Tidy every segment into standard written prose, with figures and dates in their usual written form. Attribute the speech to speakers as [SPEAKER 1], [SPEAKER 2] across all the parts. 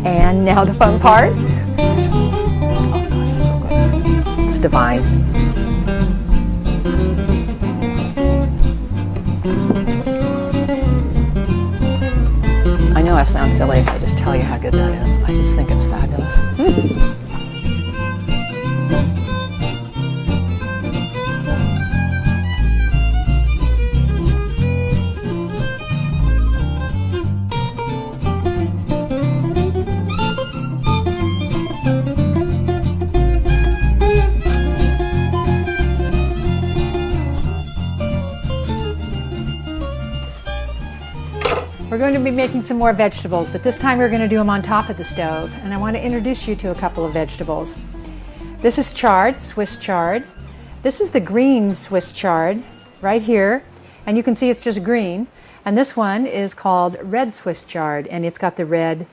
[SPEAKER 1] And now the fun part. Oh gosh, it's so good. It's divine. I know I sound silly if I just tell you how good that is. I just think it's fabulous. We're going to be making some more vegetables, but this time we're going to do them on top of the stove. And I want to introduce you to a couple of vegetables. This is chard, Swiss chard. This is the green Swiss chard right here. And you can see it's just green. And this one is called red Swiss chard, and it's got the red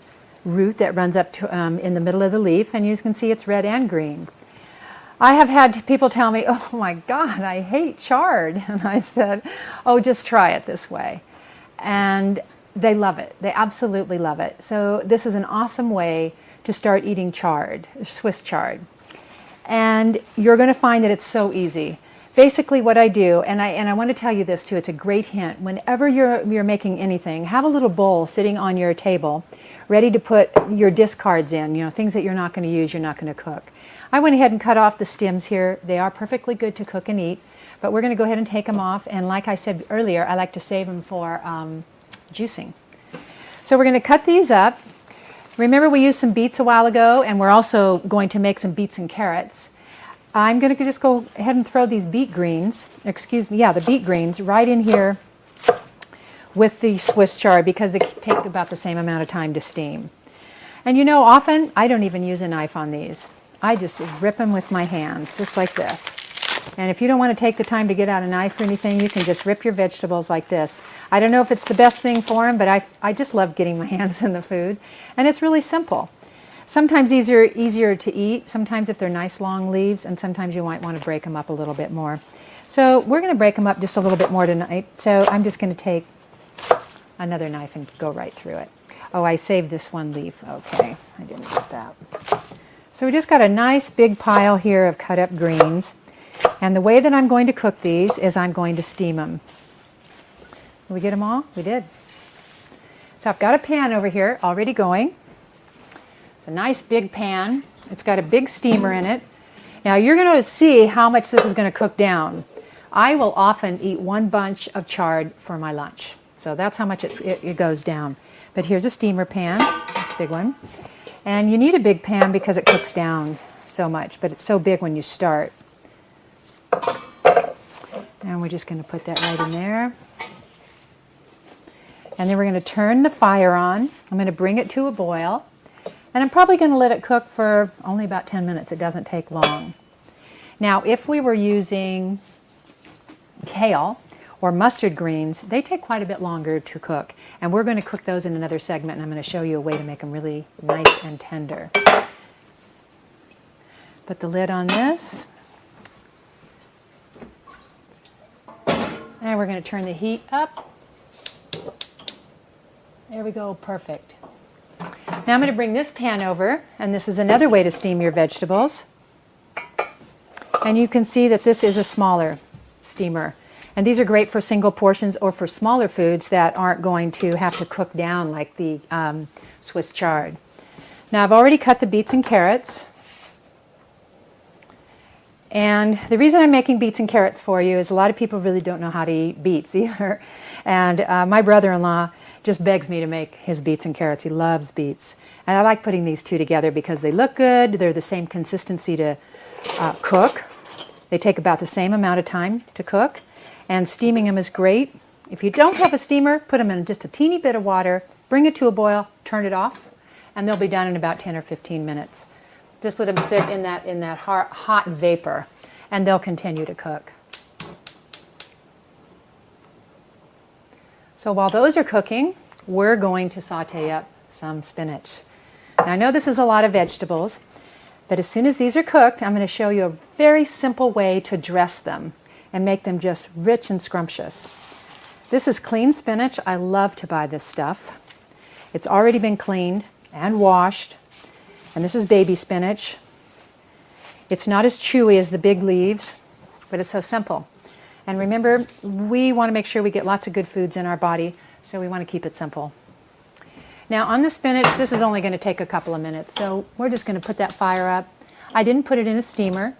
[SPEAKER 1] root that runs up to, in the middle of the leaf. And you can see it's red and green. I have had people tell me, oh my God, I hate chard. And I said, oh, just try it this way. And they love it. They absolutely love it. So this is an awesome way to start eating chard, Swiss chard. And you're going to find that it's so easy. Basically what I do, and I want to tell you this too, it's a great hint. Whenever you're making anything, have a little bowl sitting on your table ready to put your discards in, you know, things that you're not going to use, you're not going to cook. I went ahead and cut off the stems here. They are perfectly good to cook and eat, but we're going to go ahead and take them off. And like I said earlier, I like to save them for juicing. So we're going to cut these up. Remember we used some beets a while ago, and we're also going to make some beets and carrots. I'm going to just go ahead and throw these beet greens, the beet greens right in here with the Swiss chard because they take about the same amount of time to steam. And you know, often I don't even use a knife on these. I just rip them with my hands, just like this. And if you don't want to take the time to get out a knife or anything, you can just rip your vegetables like this. I don't know if it's the best thing for them, but I just love getting my hands in the food. And it's really simple. Sometimes easier to eat, sometimes if they're nice long leaves, and sometimes you might want to break them up a little bit more. So we're going to break them up just a little bit more tonight. So I'm just going to take another knife and go right through it. Oh, I saved this one leaf. Okay, I didn't get that. So we just got a nice big pile here of cut up greens. And the way that I'm going to cook these is I'm going to steam them. Did we get them all? We did. So I've got a pan over here already going. It's a nice big pan. It's got a big steamer in it. Now you're going to see how much this is going to cook down. I will often eat one bunch of chard for my lunch. So that's how much it goes down. But here's a steamer pan, this big one. And you need a big pan because it cooks down so much, but it's so big when you start. And we're just going to put that right in there. And then we're going to turn the fire on. I'm going to bring it to a boil. And I'm probably going to let it cook for only about 10 minutes. It doesn't take long. Now, if we were using kale or mustard greens, they take quite a bit longer to cook. And we're going to cook those in another segment, and I'm going to show you a way to make them really nice and tender. Put the lid on this. And we're going to turn the heat up. There we go, perfect. Now I'm going to bring this pan over, and this is another way to steam your vegetables. And you can see that this is a smaller steamer. And these are great for single portions or for smaller foods that aren't going to have to cook down like the Swiss chard. Now I've already cut the beets and carrots. And the reason I'm making beets and carrots for you is a lot of people really don't know how to eat beets either. And my brother-in-law just begs me to make his beets and carrots. He loves beets. And I like putting these two together because they look good. They're the same consistency to cook. They take about the same amount of time to cook. And steaming them is great. If you don't have a steamer, put them in just a teeny bit of water, bring it to a boil, turn it off, and they'll be done in about 10 or 15 minutes. Just let them sit in that hot vapor, and they'll continue to cook. So while those are cooking, we're going to saute up some spinach. Now I know this is a lot of vegetables, but as soon as these are cooked, I'm going to show you a very simple way to dress them and make them just rich and scrumptious. This is clean spinach. I love to buy this stuff. It's already been cleaned, and washed. And this is baby spinach. It's not as chewy as the big leaves, but it's so simple. And remember, we want to make sure we get lots of good foods in our body, so we want to keep it simple. Now on the spinach, this is only going to take a couple of minutes, so we're just going to put that fire up. I didn't put it in a steamer.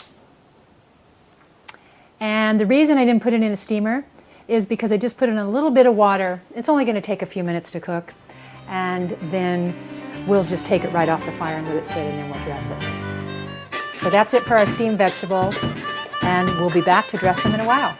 [SPEAKER 1] And the reason I didn't put it in a steamer is because I just put it in a little bit of water. It's only going to take a few minutes to cook. And then we'll just take it right off the fire and let it sit, and then we'll dress it. So that's it for our steamed vegetables. And we'll be back to dress them in a while.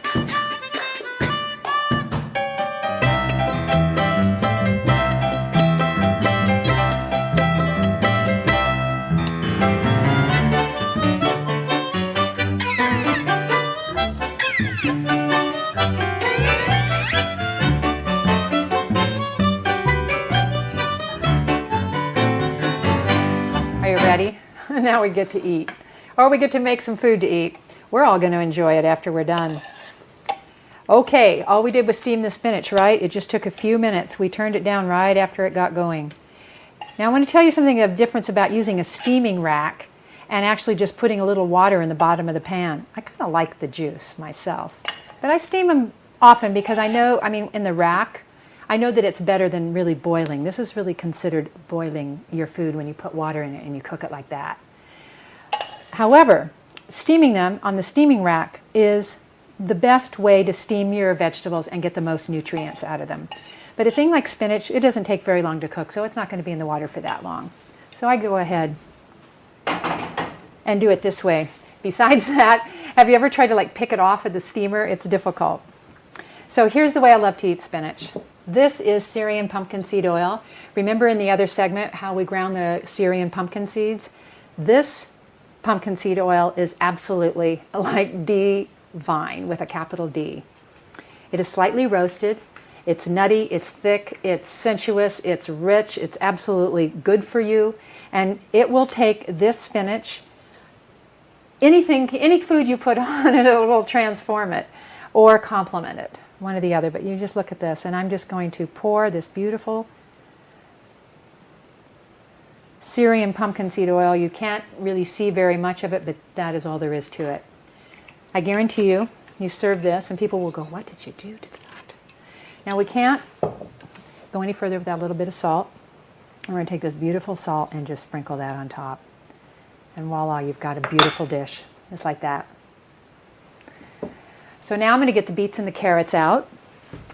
[SPEAKER 1] Are you ready? Now we get to eat. Or we get to make some food to eat. We're all going to enjoy it after we're done. Okay, all we did was steam the spinach, right? It just took a few minutes. We turned it down right after it got going. Now I want to tell you something of difference about using a steaming rack and actually just putting a little water in the bottom of the pan. I kind of like the juice myself. But I steam them often because I know, in the rack, I know that it's better than really boiling. This is really considered boiling your food when you put water in it and you cook it like that. However, steaming them on the steaming rack is the best way to steam your vegetables and get the most nutrients out of them. But a thing like spinach, it doesn't take very long to cook, so it's not going to be in the water for that long. So I go ahead and do it this way. Besides that, have you ever tried to pick it off of the steamer? It's difficult. So here's the way I love to eat spinach. This is Syrian pumpkin seed oil. Remember in the other segment how we ground the Syrian pumpkin seeds? This pumpkin seed oil is absolutely like divine with a capital D. It is slightly roasted. It's nutty, it's thick, it's sensuous, it's rich, it's absolutely good for you. And it will take this spinach, any food you put on it, it will transform it or complement it, one or the other. But you just look at this, and I'm just going to pour this beautiful Syrian pumpkin seed oil. You can't really see very much of it, but that is all there is to it. I guarantee you, you serve this, and people will go, what did you do to that? Now we can't go any further without a little bit of salt. We're going to take this beautiful salt and just sprinkle that on top. And voila, you've got a beautiful dish, just like that. So now I'm going to get the beets and the carrots out.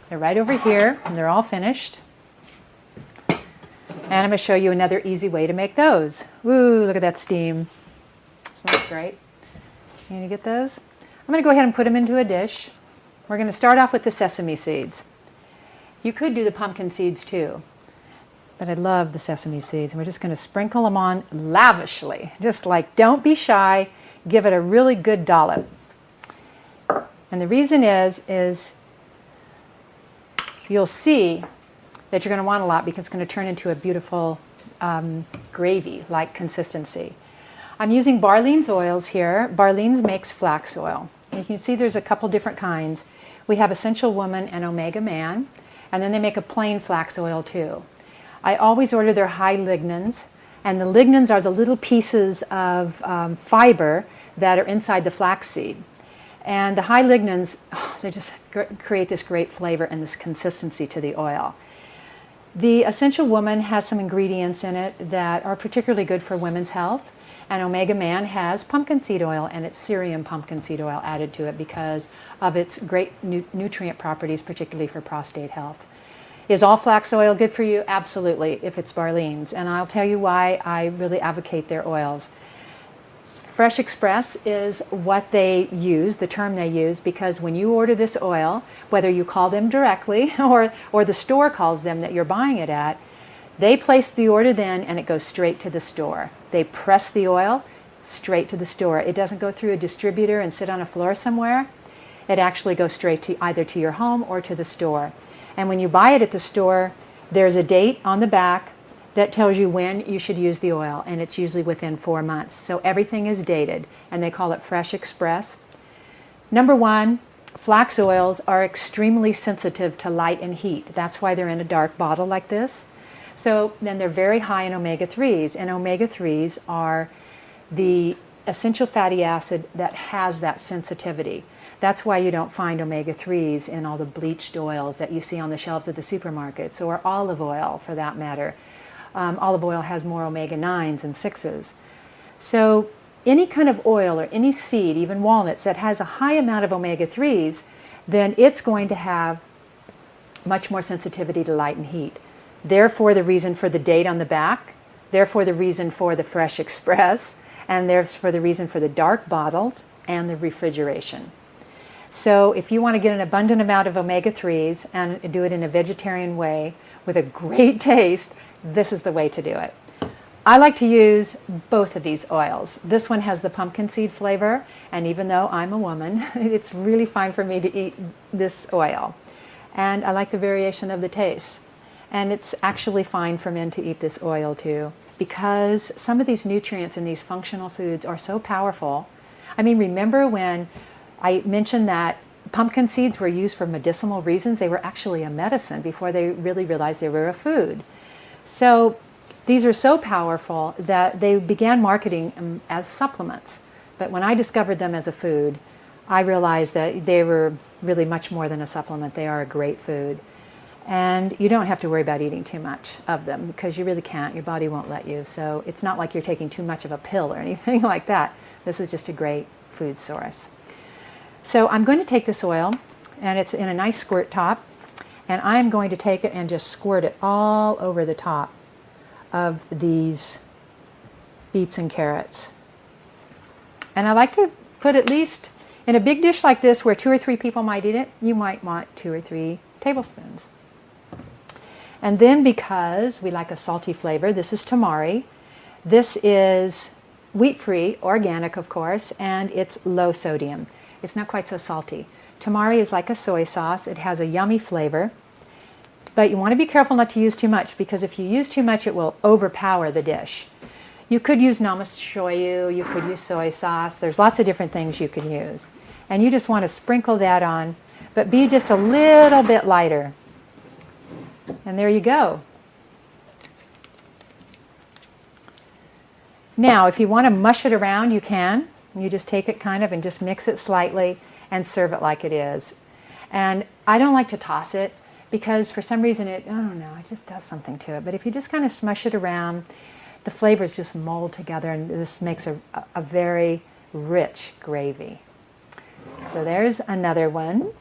[SPEAKER 1] They're right over here, and they're all finished. And I'm going to show you another easy way to make those. Woo, look at that steam. Isn't that great? You going to get those? I'm going to go ahead and put them into a dish. We're going to start off with the sesame seeds. You could do the pumpkin seeds too, but I love the sesame seeds. And we're just going to sprinkle them on lavishly. Just don't be shy. Give it a really good dollop. And the reason is you'll see that you're going to want a lot because it's going to turn into a beautiful gravy-like consistency. I'm using Barlean's oils here. Barlean's makes flax oil. And you can see there's a couple different kinds. We have Essential Woman and Omega Man, and then they make a plain flax oil too. I always order their high lignans, and the lignans are the little pieces of fiber that are inside the flaxseed. And the high lignans, they just create this great flavor and this consistency to the oil. The Essential Woman has some ingredients in it that are particularly good for women's health. And Omega Man has pumpkin seed oil, and it's Syrian pumpkin seed oil added to it because of its great nutrient properties, particularly for prostate health. Is all flax oil good for you? Absolutely, if it's Barlean's. And I'll tell you why I really advocate their oils. Fresh Express is what they use, the term they use, because when you order this oil, whether you call them directly or the store calls them that you're buying it at, they place the order then and it goes straight to the store. They press the oil straight to the store. It doesn't go through a distributor and sit on a floor somewhere. It actually goes straight to either to your home or to the store. And when you buy it at the store, there's a date on the back that tells you when you should use the oil, and it's usually within 4 months. So everything is dated, and they call it Fresh Express. Number one, flax oils are extremely sensitive to light and heat. That's why they're in a dark bottle like this. So then they're very high in omega-3s, and omega-3s are the essential fatty acid that has that sensitivity. That's why you don't find omega-3s in all the bleached oils that you see on the shelves of the supermarkets, or olive oil for that matter. Olive oil has more omega-9s and 6s. So any kind of oil or any seed, even walnuts, that has a high amount of omega-3s, then it's going to have much more sensitivity to light and heat. Therefore, the reason for the date on the back, therefore the reason for the Fresh Express, and therefore the reason for the dark bottles and the refrigeration. So if you want to get an abundant amount of omega-3s and do it in a vegetarian way with a great taste, this is the way to do it. I like to use both of these oils. This one has the pumpkin seed flavor, and even though I'm a woman, it's really fine for me to eat this oil. And I like the variation of the taste. And it's actually fine for men to eat this oil too, because some of these nutrients in these functional foods are so powerful. I mean, remember when I mentioned that pumpkin seeds were used for medicinal reasons? They were actually a medicine before they really realized they were a food. So these are so powerful that they began marketing them as supplements. But when I discovered them as a food, I realized that they were really much more than a supplement. They are a great food. And you don't have to worry about eating too much of them, because you really can't. Your body won't let you. So it's not like you're taking too much of a pill or anything like that. This is just a great food source. So I'm going to take this oil, and it's in a nice squirt top, and I'm going to take it and just squirt it all over the top of these beets and carrots. And I like to put at least, in a big dish like this where 2 or 3 people might eat it, you might want 2 or 3 tablespoons. And then, because we like a salty flavor, this is tamari. This is wheat-free, organic of course, and it's low sodium. It's not quite so salty. Tamari is like a soy sauce. It has a yummy flavor. But you want to be careful not to use too much, because if you use too much, it will overpower the dish. You could use namashoyu, you could use soy sauce. There's lots of different things you can use. And you just want to sprinkle that on, but be just a little bit lighter. And there you go. Now, if you want to mush it around, you can. You just take it kind of and just mix it slightly and serve it like it is. And I don't like to toss it, because for some reason I don't know, it just does something to it. But if you just kind of smush it around, the flavors just mold together, and this makes a very rich gravy. So there's another one.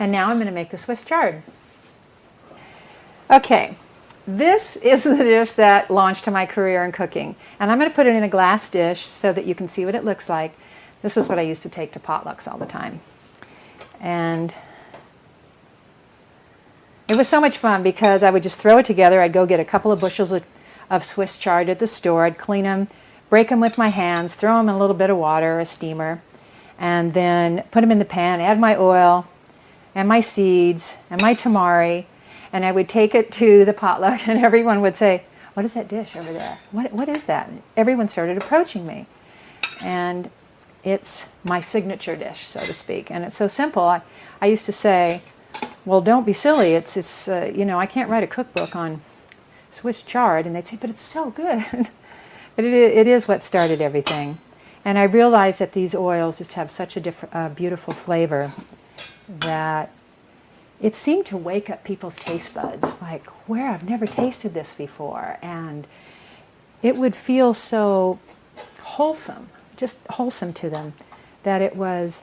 [SPEAKER 1] And now I'm going to make the Swiss chard. Okay, this is the dish that launched my career in cooking. And I'm going to put it in a glass dish so that you can see what it looks like. This is what I used to take to potlucks all the time. And it was so much fun, because I would just throw it together. I'd go get a couple of bushels of Swiss chard at the store. I'd clean them, break them with my hands, throw them in a little bit of water, a steamer, and then put them in the pan, add my oil and my seeds and my tamari, and I would take it to the potluck, and everyone would say, "What is that dish over there? What is that?" And everyone started approaching me. And it's my signature dish, so to speak. And it's so simple. I used to say, well, don't be silly. It's you know, I can't write a cookbook on Swiss chard. And they'd say, but it's so good. But it is what started everything. And I realized that these oils just have such a beautiful flavor that it seemed to wake up people's taste buds. Like, where I've never tasted this before. And it would feel so wholesome, just wholesome to them, that it was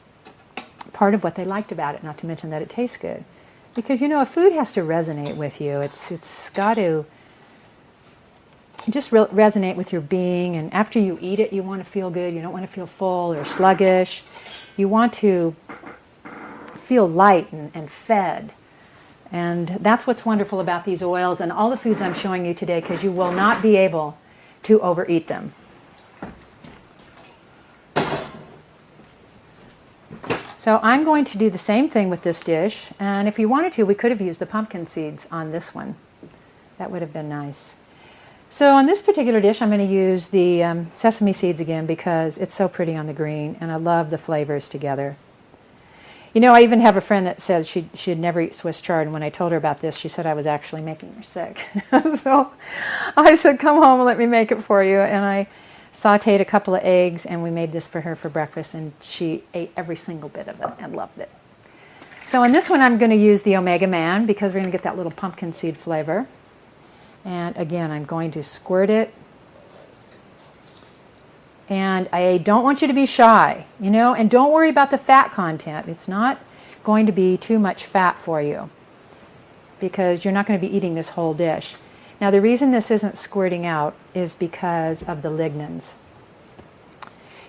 [SPEAKER 1] part of what they liked about it, not to mention that it tastes good. Because, you know, a food has to resonate with you. It's got to just resonate with your being, and after you eat it, you want to feel good. You don't want to feel full or sluggish. You want to feel light and fed. And that's what's wonderful about these oils and all the foods I'm showing you today, because you will not be able to overeat them. So I'm going to do the same thing with this dish, and if you wanted to, we could have used the pumpkin seeds on this one. That would have been nice. So on this particular dish, I'm going to use the sesame seeds again, because it's so pretty on the green, and I love the flavors together. You know, I even have a friend that says she'd never eat Swiss chard, and when I told her about this, she said I was actually making her sick. So I said, come home and let me make it for you. And I sauteed a couple of eggs, and we made this for her for breakfast, and she ate every single bit of it and loved it. So in this one, I'm going to use the Omega Man because we're going to get that little pumpkin seed flavor. And again, I'm going to squirt it. And I don't want you to be shy, you know, and don't worry about the fat content. It's not going to be too much fat for you because you're not going to be eating this whole dish. Now, the reason this isn't squirting out is because of the lignans.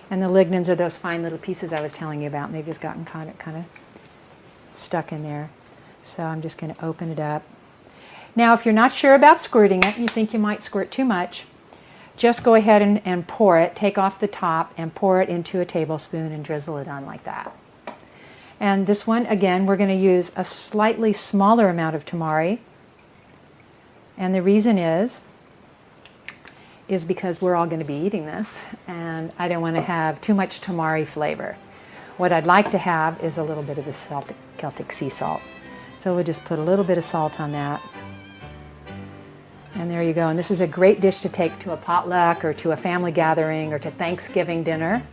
[SPEAKER 1] And the lignans are those fine little pieces I was telling you about, and they've just gotten kind of stuck in there. So I'm just going to open it up. Now, if you're not sure about squirting it, you think you might squirt too much, just go ahead and pour it, take off the top and pour it into a tablespoon and drizzle it on like that. And this one, again, we're going to use a slightly smaller amount of tamari. And the reason is because we're all going to be eating this, and I don't want to have too much tamari flavor. What I'd like to have is a little bit of the Celtic sea salt. So we'll just put a little bit of salt on that. And there you go. And this is a great dish to take to a potluck or to a family gathering or to Thanksgiving dinner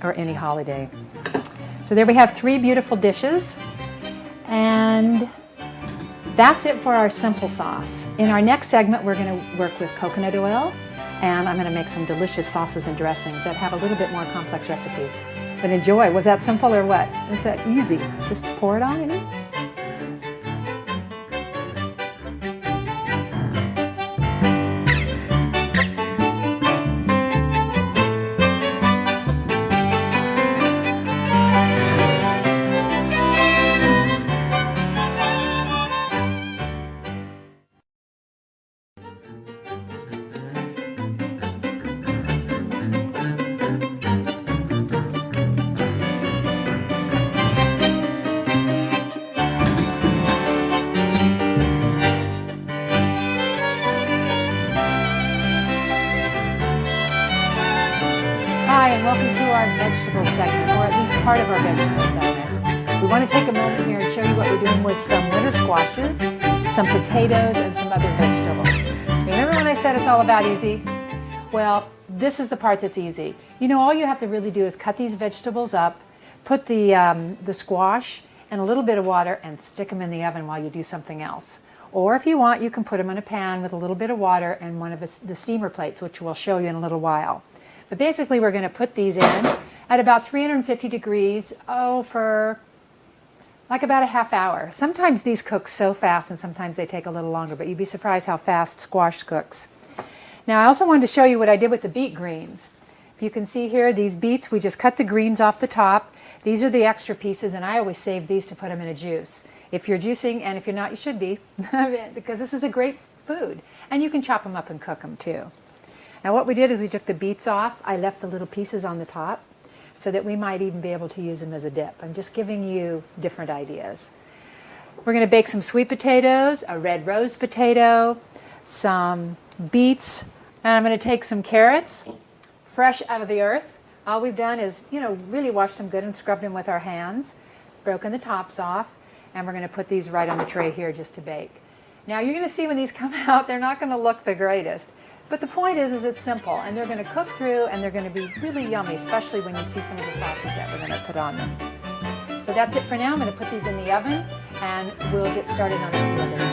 [SPEAKER 1] or any holiday. So there we have 3 beautiful dishes. And that's it for our simple sauce. In our next segment, we're going to work with coconut oil, and I'm going to make some delicious sauces and dressings that have a little bit more complex recipes. But enjoy. Was that simple or what? Was that easy? Just pour it on and eat. Hi, and welcome to our vegetable segment, or at least part of our vegetable segment. We want to take a moment here and show you what we're doing with some winter squashes, some potatoes, and some other vegetables. Remember when I said it's all about easy? Well, this is the part that's easy. You know, all you have to really do is cut these vegetables up, put the squash and a little bit of water, and stick them in the oven while you do something else. Or if you want, you can put them in a pan with a little bit of water and one of the steamer plates, which we'll show you in a little while. But basically, we're going to put these in at about 350 degrees, for like about a half hour. Sometimes these cook so fast and sometimes they take a little longer, but you'd be surprised how fast squash cooks. Now, I also wanted to show you what I did with the beet greens. If you can see here, these beets, we just cut the greens off the top. These are the extra pieces, and I always save these to put them in a juice. If you're juicing, and if you're not, you should be, because this is a great food. And you can chop them up and cook them too. Now what we did is we took the beets off. I left the little pieces on the top so that we might even be able to use them as a dip. I'm just giving you different ideas. We're going to bake some sweet potatoes, a red rose potato, some beets, and I'm going to take some carrots, fresh out of the earth. All we've done is, really washed them good and scrubbed them with our hands, broken the tops off, and we're going to put these right on the tray here just to bake. Now you're going to see when these come out, they're not going to look the greatest. But the point is it's simple, and they're going to cook through, and they're going to be really yummy, especially when you see some of the sauces that we're going to put on them. So that's it for now. I'm going to put these in the oven, and we'll get started on a few other things.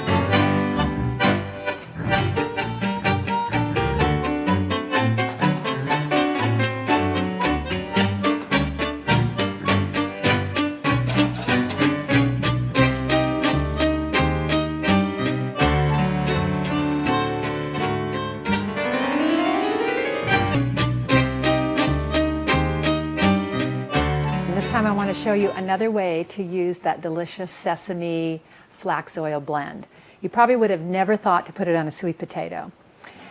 [SPEAKER 1] I want to show you another way to use that delicious sesame flax oil blend. You probably would have never thought to put it on a sweet potato.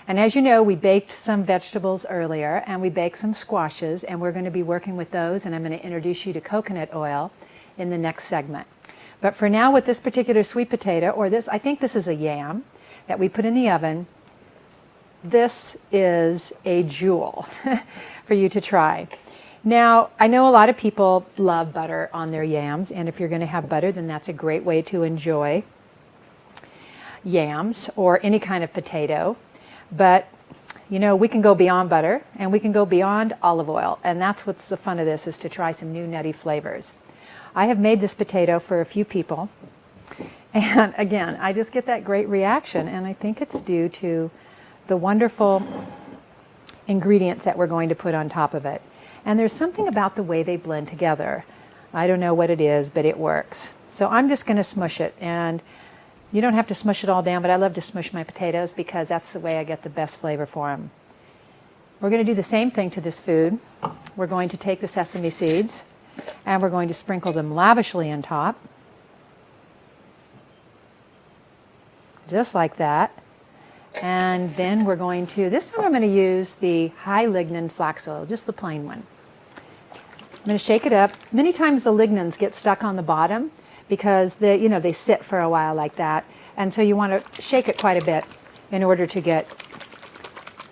[SPEAKER 1] And as you know, we baked some vegetables earlier, and we baked some squashes, and we're going to be working with those, and I'm going to introduce you to coconut oil in the next segment. But for now, with this particular sweet potato, or this, I think this is a yam that we put in the oven, this is a jewel for you to try. Now, I know a lot of people love butter on their yams, and if you're going to have butter, then that's a great way to enjoy yams or any kind of potato. But, you know, we can go beyond butter, and we can go beyond olive oil, and that's what's the fun of this, is to try some new nutty flavors. I have made this potato for a few people, and again, I just get that great reaction, and I think it's due to the wonderful ingredients that we're going to put on top of it. And there's something about the way they blend together. I don't know what it is, but it works. So I'm just going to smush it, and you don't have to smush it all down, but I love to smush my potatoes because that's the way I get the best flavor for them. We're going to do the same thing to this food. We're going to take the sesame seeds, and we're going to sprinkle them lavishly on top. Just like that. And then we're going to, this time I'm going to use the high lignin flax oil, just the plain one. I'm going to shake it up. Many times the lignans get stuck on the bottom because they sit for a while like that. And so you want to shake it quite a bit in order to get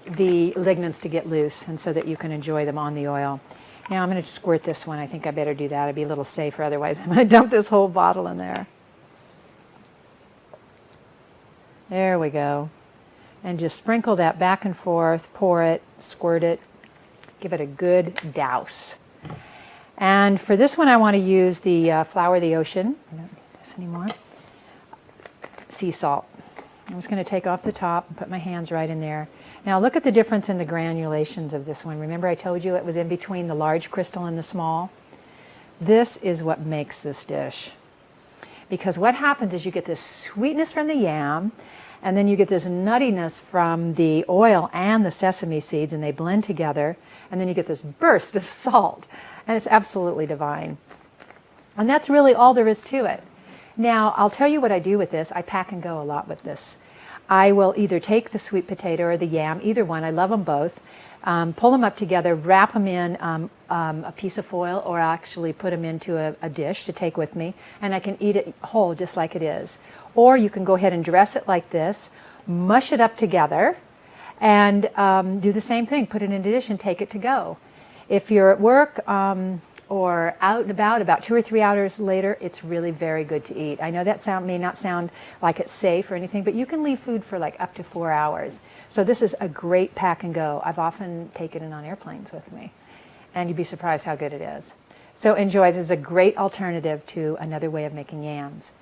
[SPEAKER 1] the lignans to get loose and so that you can enjoy them on the oil. Now I'm going to squirt this one. I think I better do that. It'd be a little safer, otherwise I'm going to dump this whole bottle in there. There we go. And just sprinkle that back and forth, pour it, squirt it, give it a good douse. And for this one I want to use the Flower of the Ocean. I don't need this anymore. Sea salt. I'm just going to take off the top and put my hands right in there. Now look at the difference in the granulations of this one. Remember I told you it was in between the large crystal and the small? This is what makes this dish. Because what happens is you get this sweetness from the yam, and then you get this nuttiness from the oil and the sesame seeds, and they blend together, and then you get this burst of salt, and it's absolutely divine. And that's really all there is to it. Now, I'll tell you what I do with this. I pack and go a lot with this. I will either take the sweet potato or the yam, either one. I love them both. Pull them up together, wrap them in a piece of foil, or actually put them into a dish to take with me, and I can eat it whole just like it is. Or you can go ahead and dress it like this, mush it up together, and do the same thing. Put it in a dish and take it to go. If you're at work or out and about 2 or 3 hours later, it's really very good to eat. I know that may not sound like it's safe or anything, but you can leave food for like up to 4 hours. So this is a great pack and go. I've often taken it on airplanes with me, and you'd be surprised how good it is. So enjoy. This is a great alternative to another way of making yams.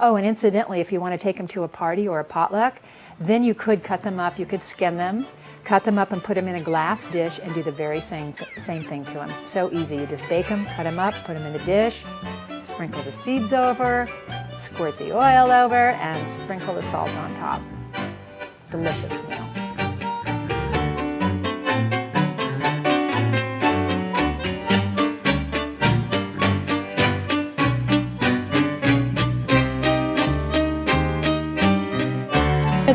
[SPEAKER 1] Oh, and incidentally, if you want to take them to a party or a potluck, then you could cut them up. You could skin them, cut them up and put them in a glass dish and do the very same thing to them. So easy. You just bake them, cut them up, put them in the dish, sprinkle the seeds over, squirt the oil over, and sprinkle the salt on top. Delicious meal.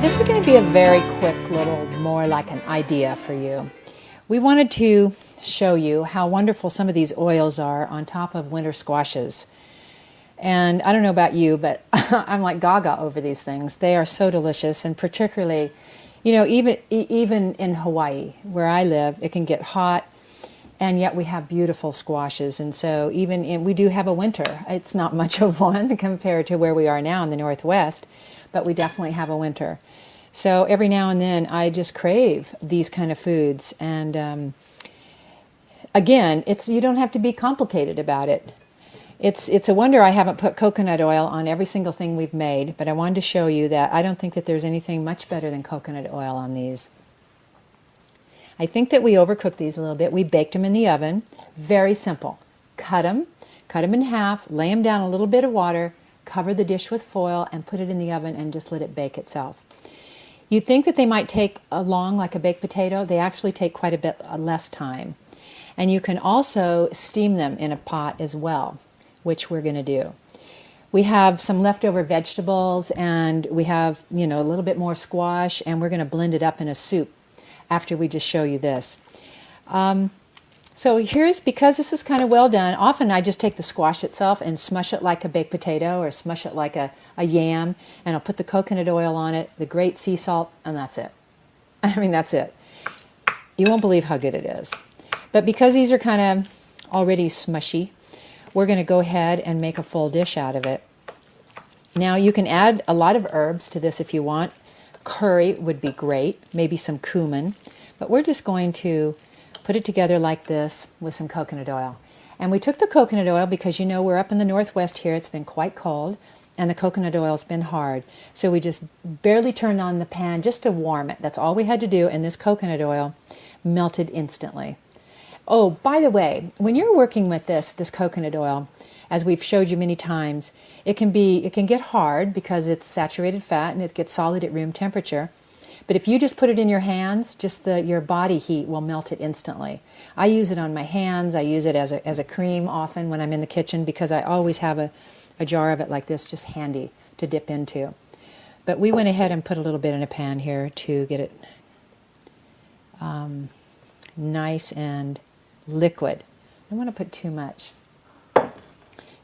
[SPEAKER 1] This is going to be a very quick little, more like an idea for you. We wanted to show you how wonderful some of these oils are on top of winter squashes. And I don't know about you, but I'm like gaga over these things. They are so delicious, and particularly, you know, even in Hawaii, where I live, it can get hot, and yet we have beautiful squashes. And so we do have a winter. It's not much of one compared to where we are now in the Northwest, but we definitely have a winter. So every now and then I just crave these kind of foods. And again, you don't have to be complicated about it. It's a wonder I haven't put coconut oil on every single thing we've made, but I wanted to show you that I don't think that there's anything much better than coconut oil on these. I think that we overcooked these a little bit. We baked them in the oven. Very simple. Cut them in half, lay them down in a little bit of water, cover the dish with foil, and put it in the oven and just let it bake itself. You'd think that they might take long like a baked potato. They actually take quite a bit less time. And you can also steam them in a pot as well, which we're going to do. We have some leftover vegetables, and we have, a little bit more squash, and we're going to blend it up in a soup after we just show you this. So because this is kind of well done, often I just take the squash itself and smush it like a baked potato or smush it like a yam, and I'll put the coconut oil on it, the great sea salt, and that's it. I mean, that's it. You won't believe how good it is. But because these are kind of already smushy. We're going to go ahead and make a full dish out of it. Now you can add a lot of herbs to this if you want. Curry would be great, maybe some cumin. But we're just going to put it together like this with some coconut oil. And we took the coconut oil because, you know, we're up in the Northwest here. It's been quite cold, and the coconut oil's been hard. So we just barely turned on the pan just to warm it. That's all we had to do, and this coconut oil melted instantly. Oh, by the way, when you're working with this coconut oil, as we've showed you many times, it can get hard because it's saturated fat and it gets solid at room temperature. But if you just put it in your hands, just your body heat will melt it instantly. I use it on my hands. I use it as a cream often when I'm in the kitchen because I always have a jar of it like this just handy to dip into. But we went ahead and put a little bit in a pan here to get it nice and liquid. I don't want to put too much.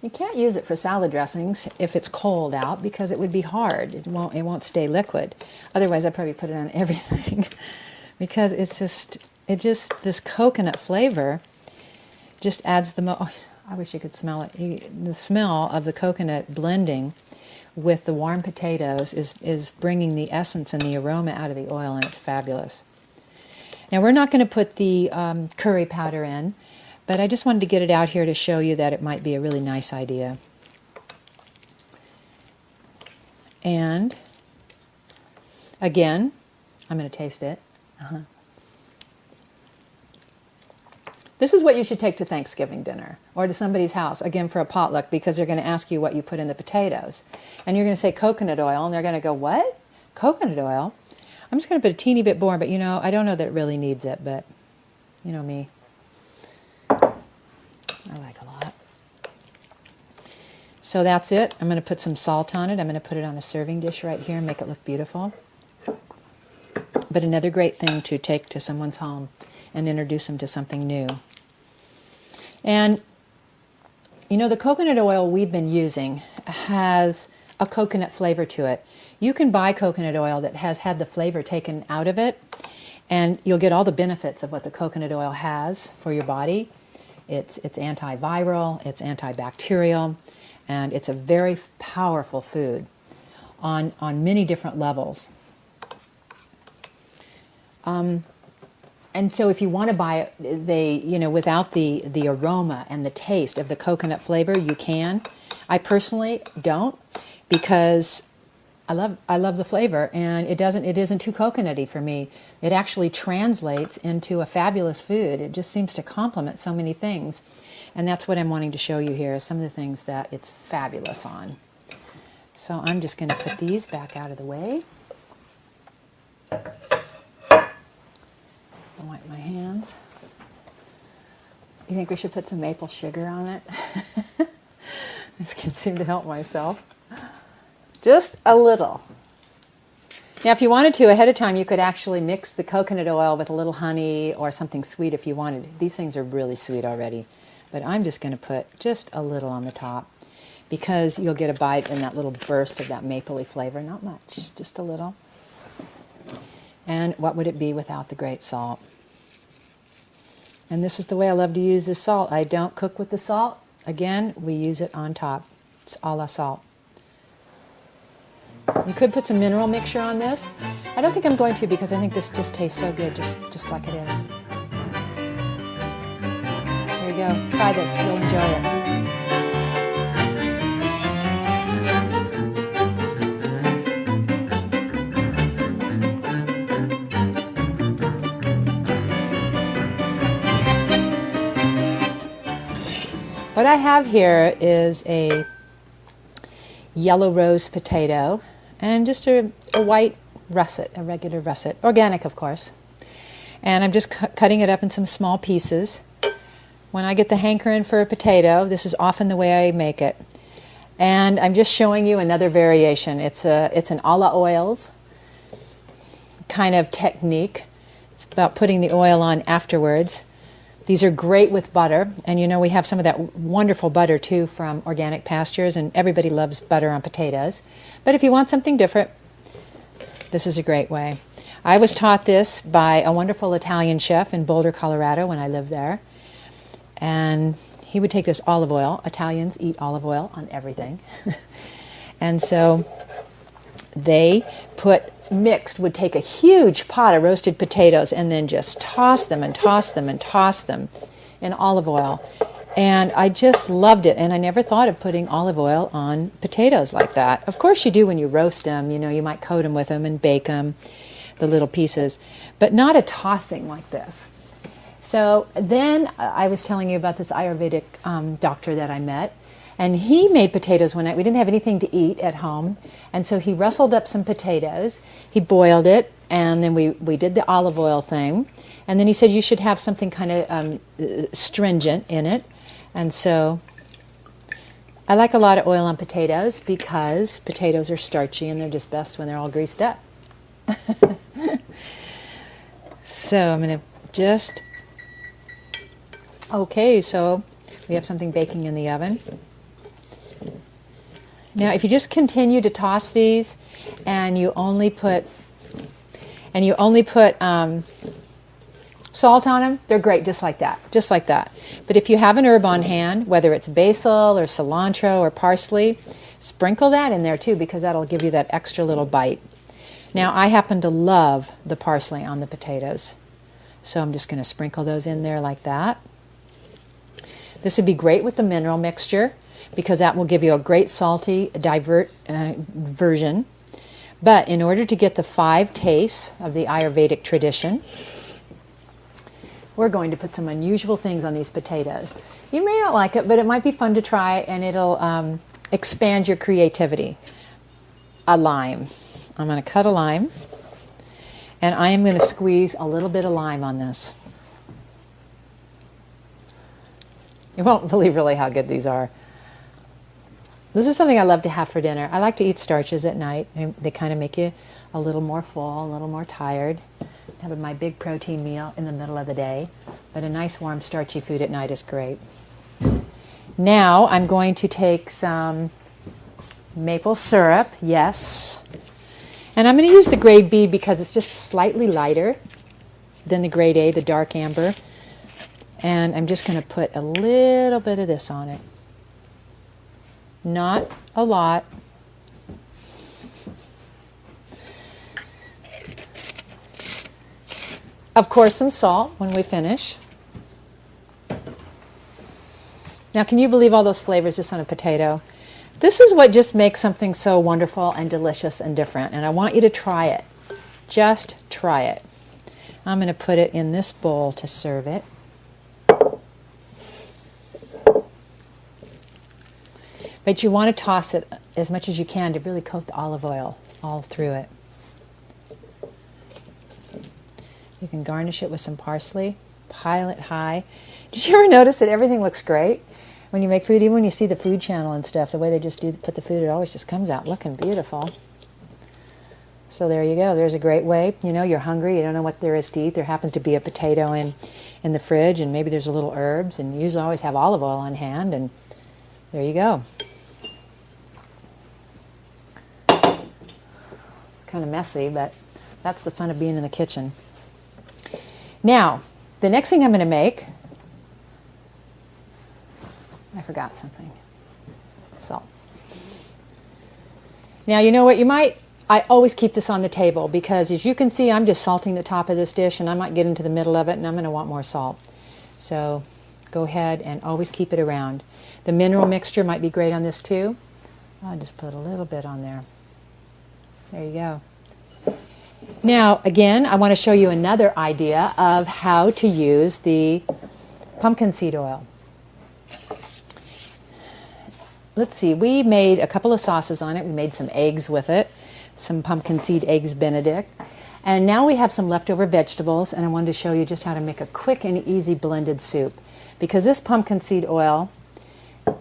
[SPEAKER 1] You can't use it for salad dressings if it's cold out because it would be hard. It won't stay liquid. Otherwise, I'd probably put it on everything because this coconut flavor just adds oh, I wish you could smell it. The smell of the coconut blending with the warm potatoes is bringing the essence and the aroma out of the oil, and it's fabulous. Now, we're not going to put the curry powder in, but I just wanted to get it out here to show you that it might be a really nice idea. And again, I'm going to taste it. This is what you should take to Thanksgiving dinner or to somebody's house, again for a potluck, because they're going to ask you what you put in the potatoes. And you're going to say coconut oil, and they're going to go, what? Coconut oil? I'm just going to put a teeny bit more, but you know, I don't know that it really needs it, but you know me. I like a lot. So that's it. I'm going to put some salt on it. I'm going to put it on a serving dish right here and make it look beautiful. But another great thing to take to someone's home and introduce them to something new. And you know, the coconut oil we've been using has a coconut flavor to it. You can buy coconut oil that has had the flavor taken out of it, and you'll get all the benefits of what the coconut oil has for your body. It's antiviral, it's antibacterial, and it's a very powerful food on many different levels. And so if you want to buy it, without the aroma and the taste of the coconut flavor, you can. I personally don't, because I love the flavor, and it isn't too coconutty for me. It actually translates into a fabulous food. It just seems to complement so many things. And that's what I'm wanting to show you here, some of the things that it's fabulous on. So I'm just going to put these back out of the way. I'll wipe my hands. You think we should put some maple sugar on it? I can't seem to help myself. Just a little. Now, if you wanted to, ahead of time, you could actually mix the coconut oil with a little honey or something sweet if you wanted. These things are really sweet already. But I'm just going to put just a little on the top because you'll get a bite in that little burst of that mapley flavor. Not much, just a little. And what would it be without the great salt? And this is the way I love to use this salt. I don't cook with the salt. Again, we use it on top. It's a la salt. You could put some mineral mixture on this. I don't think I'm going to because I think this just tastes so good, just like it is. There you go. Try this. You'll enjoy it. What I have here is a yellow rose potato and just a white russet, a regular russet, organic of course. And I'm just cutting it up in some small pieces. When I get the hankering for a potato, this is often the way I make it. And I'm just showing you another variation. It's an a la oils kind of technique. It's about putting the oil on afterwards. These are great with butter, and you know we have some of that wonderful butter too from organic pastures, and everybody loves butter on potatoes. But if you want something different, this is a great way. I was taught this by a wonderful Italian chef in Boulder, Colorado when I lived there. And he would take this olive oil. Italians eat olive oil on everything. And so they would take a huge pot of roasted potatoes and then just toss them and toss them and toss them in olive oil. And I just loved it, and I never thought of putting olive oil on potatoes like that. Of course you do when you roast them, you know, you might coat them with them and bake them, the little pieces, but not a tossing like this. So then I was telling you about this Ayurvedic doctor that I met, and he made potatoes one night. We didn't have anything to eat at home, and so he rustled up some potatoes, he boiled it, and then we did the olive oil thing, and then he said you should have something kind of stringent in it. And so I like a lot of oil on potatoes because potatoes are starchy and they're just best when they're all greased up. So I'm going to just, okay, so we have something baking in the oven. Now if you just continue to toss these and you only put salt on them, they're great just like that, just like that. But if you have an herb on hand, whether it's basil or cilantro or parsley, sprinkle that in there too because that'll give you that extra little bite. Now I happen to love the parsley on the potatoes, so I'm just going to sprinkle those in there like that. This would be great with the mineral mixture because that will give you a great salty version. But in order to get the 5 tastes of the Ayurvedic tradition, we're going to put some unusual things on these potatoes. You may not like it, but it might be fun to try, and it'll expand your creativity. A lime. I'm going to cut a lime, and I am going to squeeze a little bit of lime on this. You won't believe really how good these are. This is something I love to have for dinner. I like to eat starches at night. They kind of make you a little more full, a little more tired. Having my big protein meal in the middle of the day, but a nice warm starchy food at night is great. Now I'm going to take some maple syrup, yes, and I'm going to use the grade B because it's just slightly lighter than the grade A, the dark amber, and I'm just going to put a little bit of this on it. Not a lot. Of course, some salt when we finish. Now, can you believe all those flavors just on a potato? This is what just makes something so wonderful and delicious and different, and I want you to try it. Just try it. I'm going to put it in this bowl to serve it. But you want to toss it as much as you can to really coat the olive oil all through it. You can garnish it with some parsley, pile it high. Did you ever notice that everything looks great when you make food? Even when you see the Food Channel and stuff, the way they just put the food, it always just comes out looking beautiful. So there you go. There's a great way. You know, you're hungry, you don't know what there is to eat. There happens to be a potato in the fridge, and maybe there's a little herbs, and you usually always have olive oil on hand, and there you go. It's kind of messy, but that's the fun of being in the kitchen. Now, the next thing I'm going to make, I forgot something, salt. Now, you know what, I always keep this on the table because as you can see, I'm just salting the top of this dish and I might get into the middle of it and I'm going to want more salt. So go ahead and always keep it around. The mineral mixture might be great on this too. I'll just put a little bit on there. There you go. Now, again, I want to show you another idea of how to use the pumpkin seed oil. Let's see, we made a couple of sauces on it. We made some eggs with it, some pumpkin seed eggs Benedict. And now we have some leftover vegetables, and I wanted to show you just how to make a quick and easy blended soup. Because this pumpkin seed oil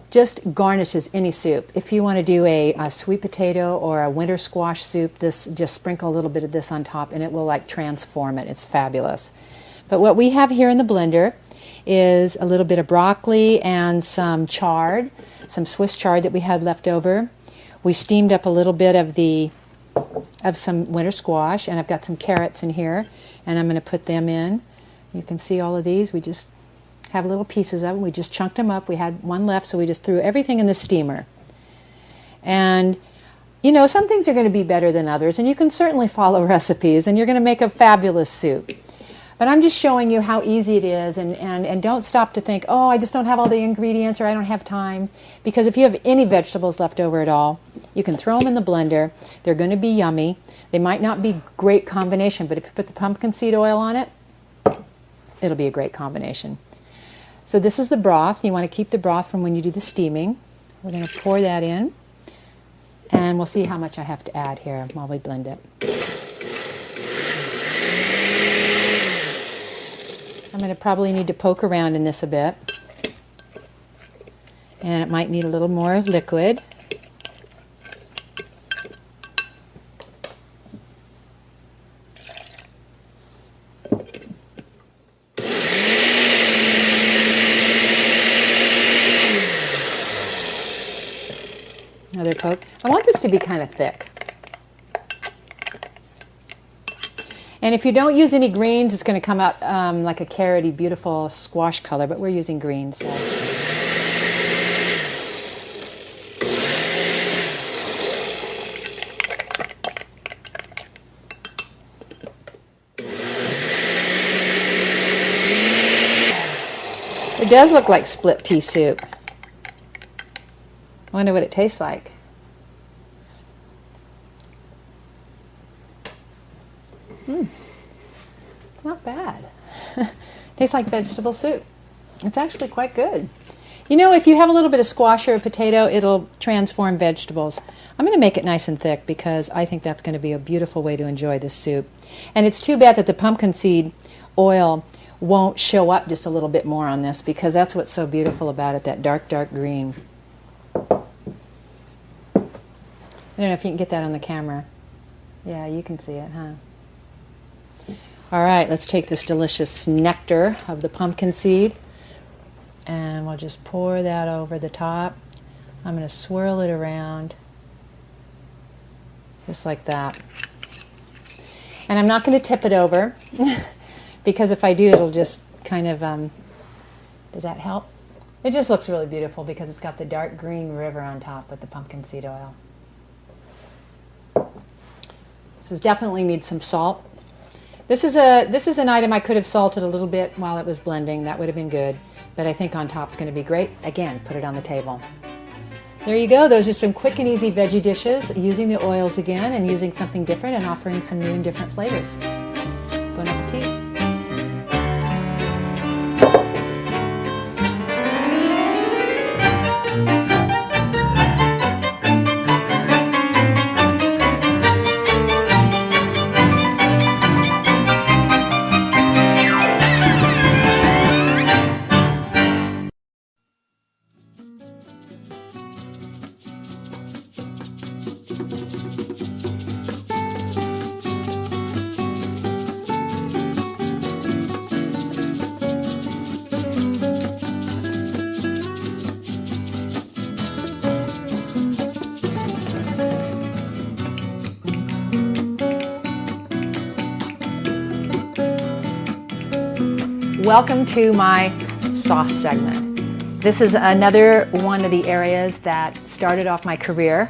[SPEAKER 1] just garnishes any soup. If you want to do a sweet potato or a winter squash soup, just sprinkle a little bit of this on top and it will like transform it. It's fabulous. But what we have here in the blender is a little bit of broccoli and some chard, some Swiss chard that we had left over. We steamed up a little bit of some winter squash, and I've got some carrots in here, and I'm going to put them in. You can see all of these. We just have little pieces of them. We just chunked them up. We had one left, so we just threw everything in the steamer. And you know, some things are going to be better than others, and you can certainly follow recipes, and you're going to make a fabulous soup. But I'm just showing you how easy it is, and don't stop to think, oh, I just don't have all the ingredients, or I don't have time. Because if you have any vegetables left over at all, you can throw them in the blender. They're going to be yummy. They might not be great combination, but if you put the pumpkin seed oil on it, it'll be a great combination. So this is the broth. You want to keep the broth from when you do the steaming. We're going to pour that in, and we'll see how much I have to add here while we blend it. I'm going to probably need to poke around in this a bit, and it might need a little more liquid. Another poke. I want this to be kind of thick. And if you don't use any greens, it's going to come out like a carroty, beautiful squash color, but we're using greens. So. It does look like split pea soup. I wonder what it tastes like. It's not bad. Tastes like vegetable soup. It's actually quite good. You know, if you have a little bit of squash or a potato, it'll transform vegetables. I'm going to make it nice and thick because I think that's going to be a beautiful way to enjoy this soup. And it's too bad that the pumpkin seed oil won't show up just a little bit more on this, because that's what's so beautiful about it, that dark, dark green. I don't know if you can get that on the camera. Yeah, you can see it, huh? All right, let's take this delicious nectar of the pumpkin seed, and we'll just pour that over the top. I'm going to swirl it around, just like that. And I'm not going to tip it over, because if I do, it'll just kind of, does that help? It just looks really beautiful because it's got the dark green river on top with the pumpkin seed oil. This definitely needs some salt. This is an item I could have salted a little bit while it was blending. That would have been good, but I think on top's going to be great. Again, put it on the table. There you go. Those are some quick and easy veggie dishes, using the oils again and using something different and offering some new and different flavors. Bon appetit. Welcome to my sauce segment. This is another one of the areas that started off my career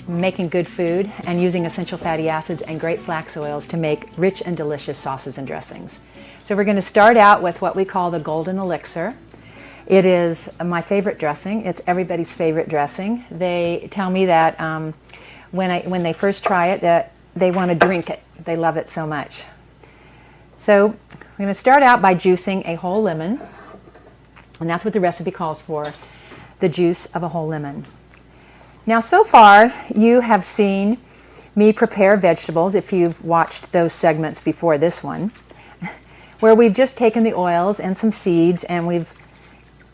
[SPEAKER 1] making good food and using essential fatty acids and great flax oils to make rich and delicious sauces and dressings. So we're going to start out with what we call the golden elixir. It is my favorite dressing. It's everybody's favorite dressing. They tell me that when they first try it, that they want to drink it. They love it so much. So we're going to start out by juicing a whole lemon, and that's what the recipe calls for, the juice of a whole lemon. Now, so far, you have seen me prepare vegetables, if you've watched those segments before this one, where we've just taken the oils and some seeds and we've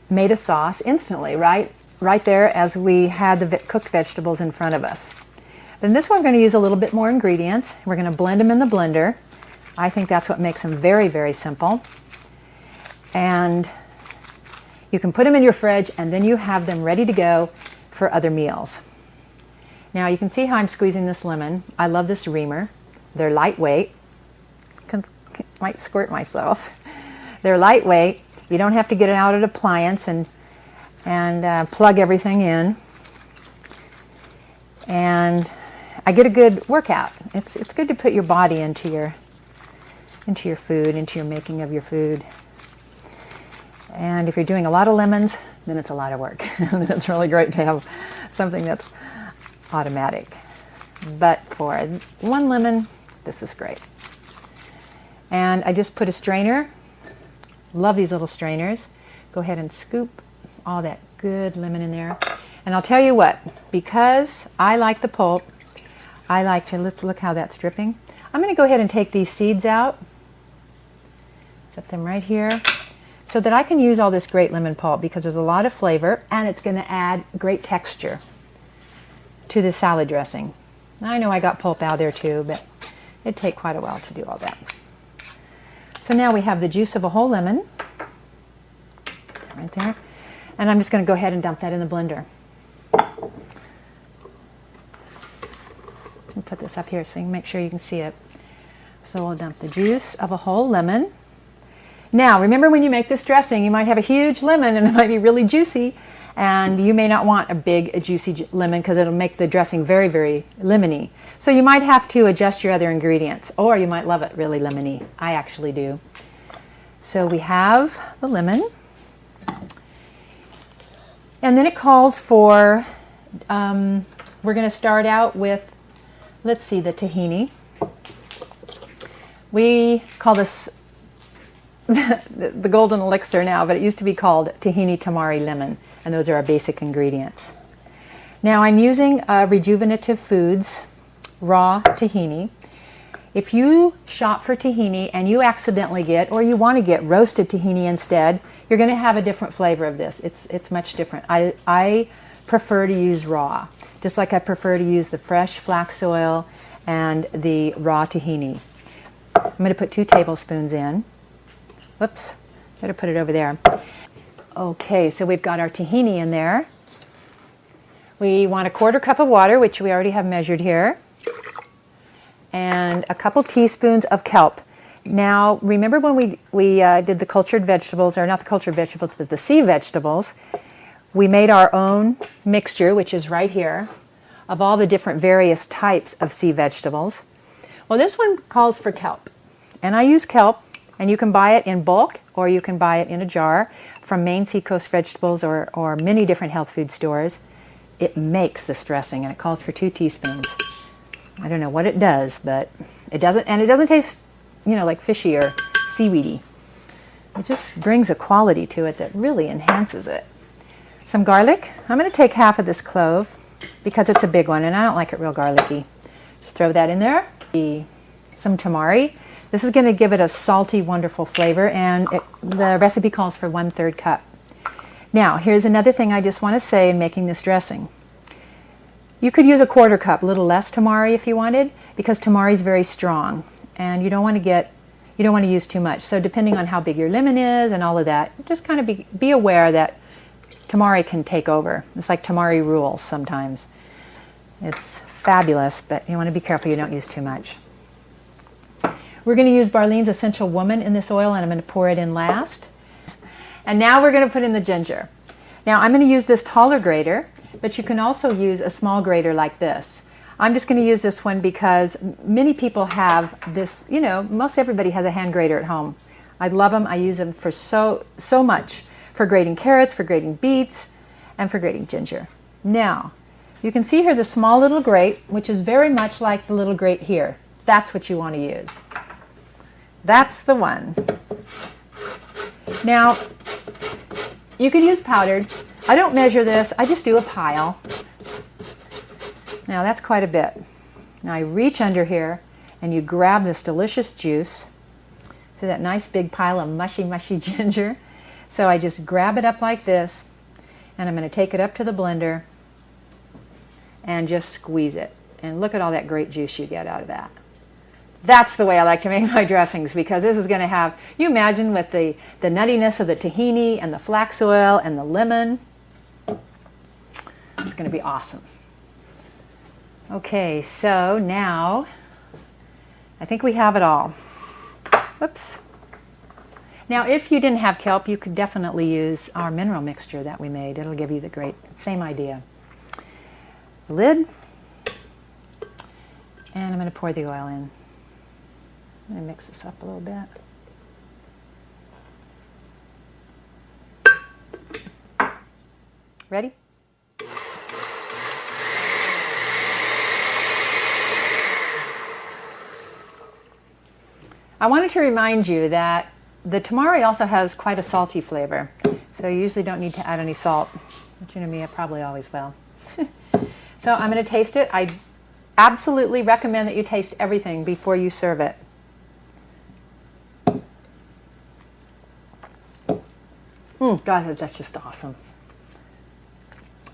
[SPEAKER 1] made a sauce instantly, right there as we had the cooked vegetables in front of us. Then this one we're going to use a little bit more ingredients. We're going to blend them in the blender. I think that's what makes them very, very simple. And you can put them in your fridge and then you have them ready to go for other meals. Now you can see how I'm squeezing this lemon. I love this reamer. They're lightweight. Might squirt myself. They're lightweight. You don't have to get it out at appliance and plug everything in. And I get a good workout. It's good to put your body into your food, into your making of your food. And if you're doing a lot of lemons, then it's a lot of work. It's really great to have something that's automatic. But for one lemon, this is great. And I just put a strainer. Love these little strainers. Go ahead and scoop all that good lemon in there. And I'll tell you what, because I like the pulp, I like to, let's look how that's dripping. I'm going to go ahead and take these seeds out. Set them right here so that I can use all this great lemon pulp because there's a lot of flavor and it's going to add great texture to the salad dressing. I know I got pulp out there too, but it'd take quite a while to do all that. So now we have the juice of a whole lemon right there. And I'm just going to go ahead and dump that in the blender. I'll put this up here so you can make sure you can see it. So we'll dump the juice of a whole lemon. Now, remember when you make this dressing, you might have a huge lemon and it might be really juicy, and you may not want a big, juicy lemon because it'll make the dressing very, very lemony. So you might have to adjust your other ingredients, or you might love it really lemony. I actually do. So we have the lemon. And then it calls for, we're going to start out with, let's see, the tahini. We call this the golden elixir now, but it used to be called tahini tamari lemon, and those are our basic ingredients. Now I'm using Rejuvenative Foods raw tahini. If you shop for tahini and you accidentally get, or you want to get roasted tahini instead, you're going to have a different flavor of this. It's much different. I prefer to use raw, just like I prefer to use the fresh flax oil and the raw tahini. I'm going to put 2 tablespoons in. Whoops, better put it over there. Okay, so we've got our tahini in there. We want 1/4 cup of water, which we already have measured here, and a couple teaspoons of kelp. Now, remember when we did the cultured vegetables, or not the cultured vegetables, but the sea vegetables, we made our own mixture, which is right here, of all the different various types of sea vegetables. Well, this one calls for kelp, and I use kelp, and you can buy it in bulk, or you can buy it in a jar from Maine Seacoast Vegetables or many different health food stores. It makes this dressing, and it calls for 2 teaspoons. I don't know what it does, but it doesn't taste, you know, like fishy or seaweedy. It just brings a quality to it that really enhances it. Some garlic. I'm going to take half of this clove because it's a big one, and I don't like it real garlicky. Just throw that in there. Some tamari. This is going to give it a salty, wonderful flavor, and the recipe calls for 1/3 cup. Now, here's another thing I just want to say in making this dressing. You could use 1/4 cup, a little less tamari if you wanted, because tamari is very strong, and you don't want to use too much. So depending on how big your lemon is and all of that, just kind of be aware that tamari can take over. It's like tamari rules sometimes. It's fabulous, but you want to be careful you don't use too much. We're going to use Barlean's Essential Woman in this oil, and I'm going to pour it in last. And now we're going to put in the ginger. Now I'm going to use this taller grater, but you can also use a small grater like this. I'm just going to use this one because many people have this, you know, most everybody has a hand grater at home. I love them. I use them for so much, for grating carrots, for grating beets, and for grating ginger. Now, you can see here the small little grate, which is very much like the little grate here. That's what you want to use. That's the one. Now, you could use powdered. I don't measure this, I just do a pile. Now that's quite a bit. Now I reach under here and you grab this delicious juice. See that nice big pile of mushy, mushy ginger? So I just grab it up like this, and I'm going to take it up to the blender and just squeeze it. And look at all that great juice you get out of that. That's the way I like to make my dressings, because this is going to have, you imagine with the nuttiness of the tahini and the flax oil and the lemon, it's going to be awesome. Okay, so now I think we have it all. Whoops. Now, if you didn't have kelp, you could definitely use our mineral mixture that we made. It'll give you the great, same idea. Lid. And I'm going to pour the oil in. I'm going to mix this up a little bit. Ready? I wanted to remind you that the tamari also has quite a salty flavor, so you usually don't need to add any salt, but you know me, I probably always will. So I'm going to taste it. I absolutely recommend that you taste everything before you serve it. God, that's just awesome.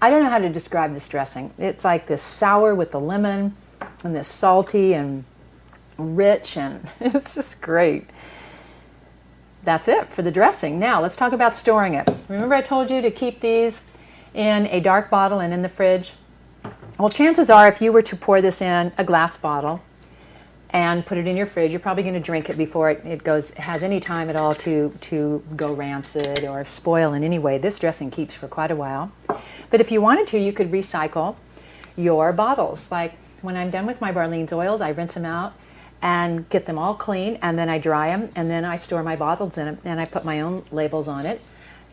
[SPEAKER 1] I don't know how to describe this dressing. It's like this sour with the lemon and this salty and rich, and it's just great. That's it for the dressing. Now let's talk about storing it. Remember I told you to keep these in a dark bottle and in the fridge? Well, chances are if you were to pour this in a glass bottle and put it in your fridge, you're probably going to drink it before it has any time at all to go rancid or spoil in any way. This dressing keeps for quite a while. But if you wanted to, you could recycle your bottles. Like when I'm done with my Barlean's oils, I rinse them out and get them all clean, and then I dry them, and then I store my bottles in them, and I put my own labels on it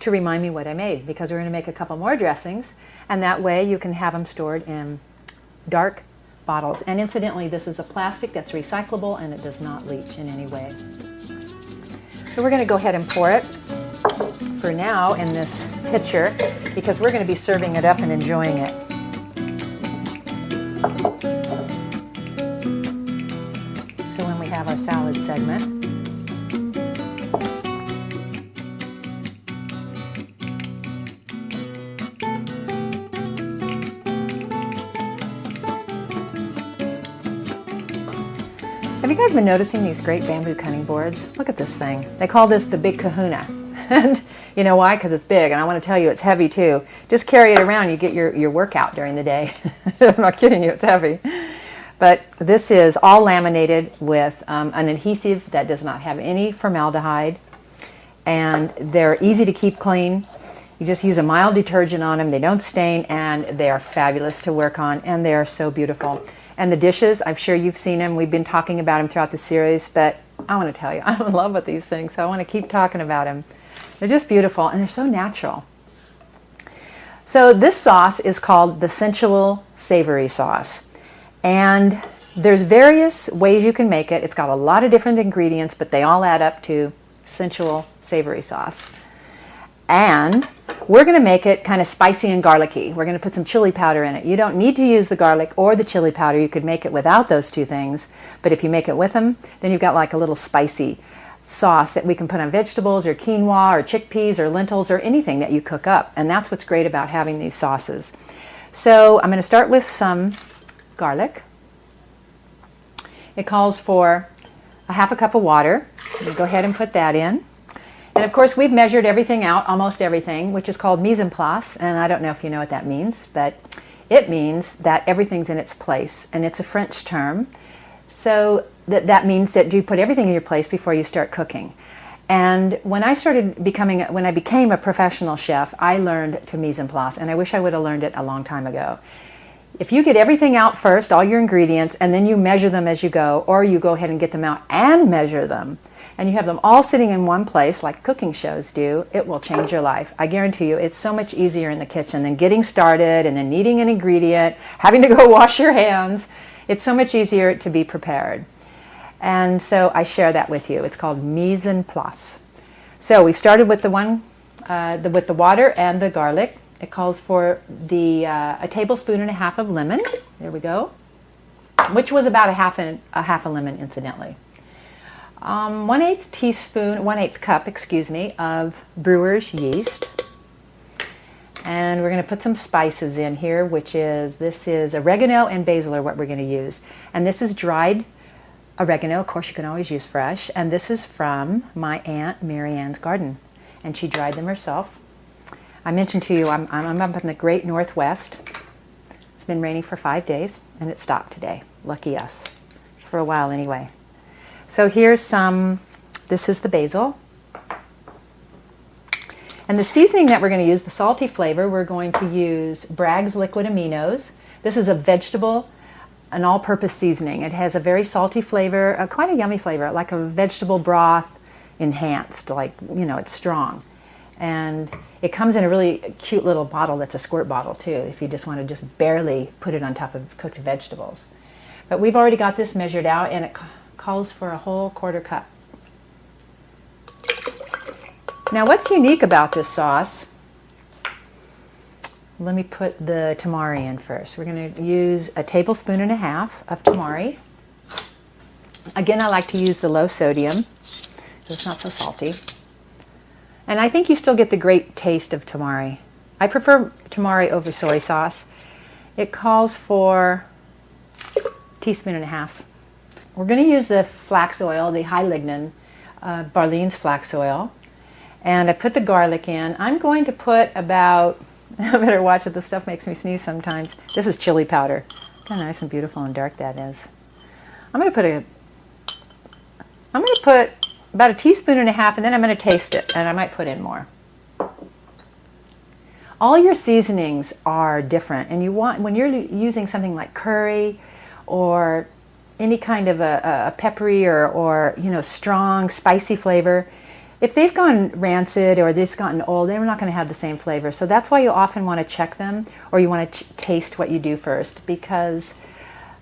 [SPEAKER 1] to remind me what I made, because we're going to make a couple more dressings, and that way you can have them stored in dark bottles. And incidentally, this is a plastic that's recyclable and it does not leach in any way. So we're going to go ahead and pour it for now in this pitcher, because we're going to be serving it up and enjoying it. So when we have our salad segment, have you guys been noticing these great bamboo cutting boards? Look at this thing. They call this the Big Kahuna. And you know why? Because it's big, and I want to tell you it's heavy too. Just carry it around, you get your workout during the day. I'm not kidding you, it's heavy. But this is all laminated with an adhesive that does not have any formaldehyde, and they're easy to keep clean. You just use a mild detergent on them, they don't stain, and they are fabulous to work on, and they are so beautiful. And the dishes, I'm sure you've seen them, we've been talking about them throughout the series, but I want to tell you, I'm in love with these things, so I want to keep talking about them. They're just beautiful, and they're so natural. So this sauce is called the Sensual Savory Sauce. And there's various ways you can make it. It's got a lot of different ingredients, but they all add up to sensual savory sauce. And we're going to make it kind of spicy and garlicky. We're going to put some chili powder in it. You don't need to use the garlic or the chili powder. You could make it without those two things. But if you make it with them, then you've got like a little spicy sauce that we can put on vegetables or quinoa or chickpeas or lentils or anything that you cook up. And that's what's great about having these sauces. So I'm going to start with some garlic. It calls for a half a cup of water. Go ahead and put that in. And of course we've measured everything out, almost everything, which is called mise en place. And I don't know if you know what that means, but it means that everything's in its place. And it's a French term. So that means that you put everything in your place before you start cooking. And when I became a professional chef, I learned to mise en place, and I wish I would have learned it a long time ago. If you get everything out first, all your ingredients, and then you measure them as you go, or you go ahead and get them out and measure them, and you have them all sitting in one place like cooking shows do, it will change your life. I guarantee you, it's so much easier in the kitchen than getting started and then needing an ingredient, having to go wash your hands. It's so much easier to be prepared. And so I share that with you. It's called mise en place. So we've started with the water and the garlic. It calls for a tablespoon and a half of lemon. There we go. Which was about a half a lemon, incidentally. 1/8 teaspoon, 1/8 cup, excuse me, of brewer's yeast. And we're going to put some spices in here, this is oregano and basil are what we're going to use. And this is dried oregano. Of course, you can always use fresh. And this is from my Aunt Mary Ann's garden. And she dried them herself. I mentioned to you, I'm up in the great Northwest. It's been raining for 5 days, and it stopped today. Lucky us. For a while, anyway. So here's this is the basil. And the seasoning that we're going to use, the salty flavor, we're going to use Bragg's Liquid Aminos. This is a vegetable, an all-purpose seasoning. It has a very salty flavor, quite a yummy flavor, like a vegetable broth enhanced, like, you know, it's strong. And it comes in a really cute little bottle that's a squirt bottle too, if you just want to just barely put it on top of cooked vegetables. But we've already got this measured out, and it calls for a whole quarter cup. Now what's unique about this sauce, let me put the tamari in first. We're going to use a tablespoon and a half of tamari. Again, I like to use the low sodium, so it's not so salty. And I think you still get the great taste of tamari. I prefer tamari over soy sauce. It calls for a teaspoon and a half. We're going to use the flax oil, the high lignin, Barlean's flax oil. And I put the garlic in. I'm going to put about, I better watch it, this stuff makes me sneeze sometimes. This is chili powder. Look how nice and beautiful and dark that is. I'm going to put about a teaspoon and a half, and then I'm going to taste it, and I might put in more. All your seasonings are different, and you want, when you're using something like curry or any kind of a peppery or you know, strong spicy flavor, if they've gone rancid or they've gotten old, they're not going to have the same flavor. So that's why you often want to check them, or you want to taste what you do first, because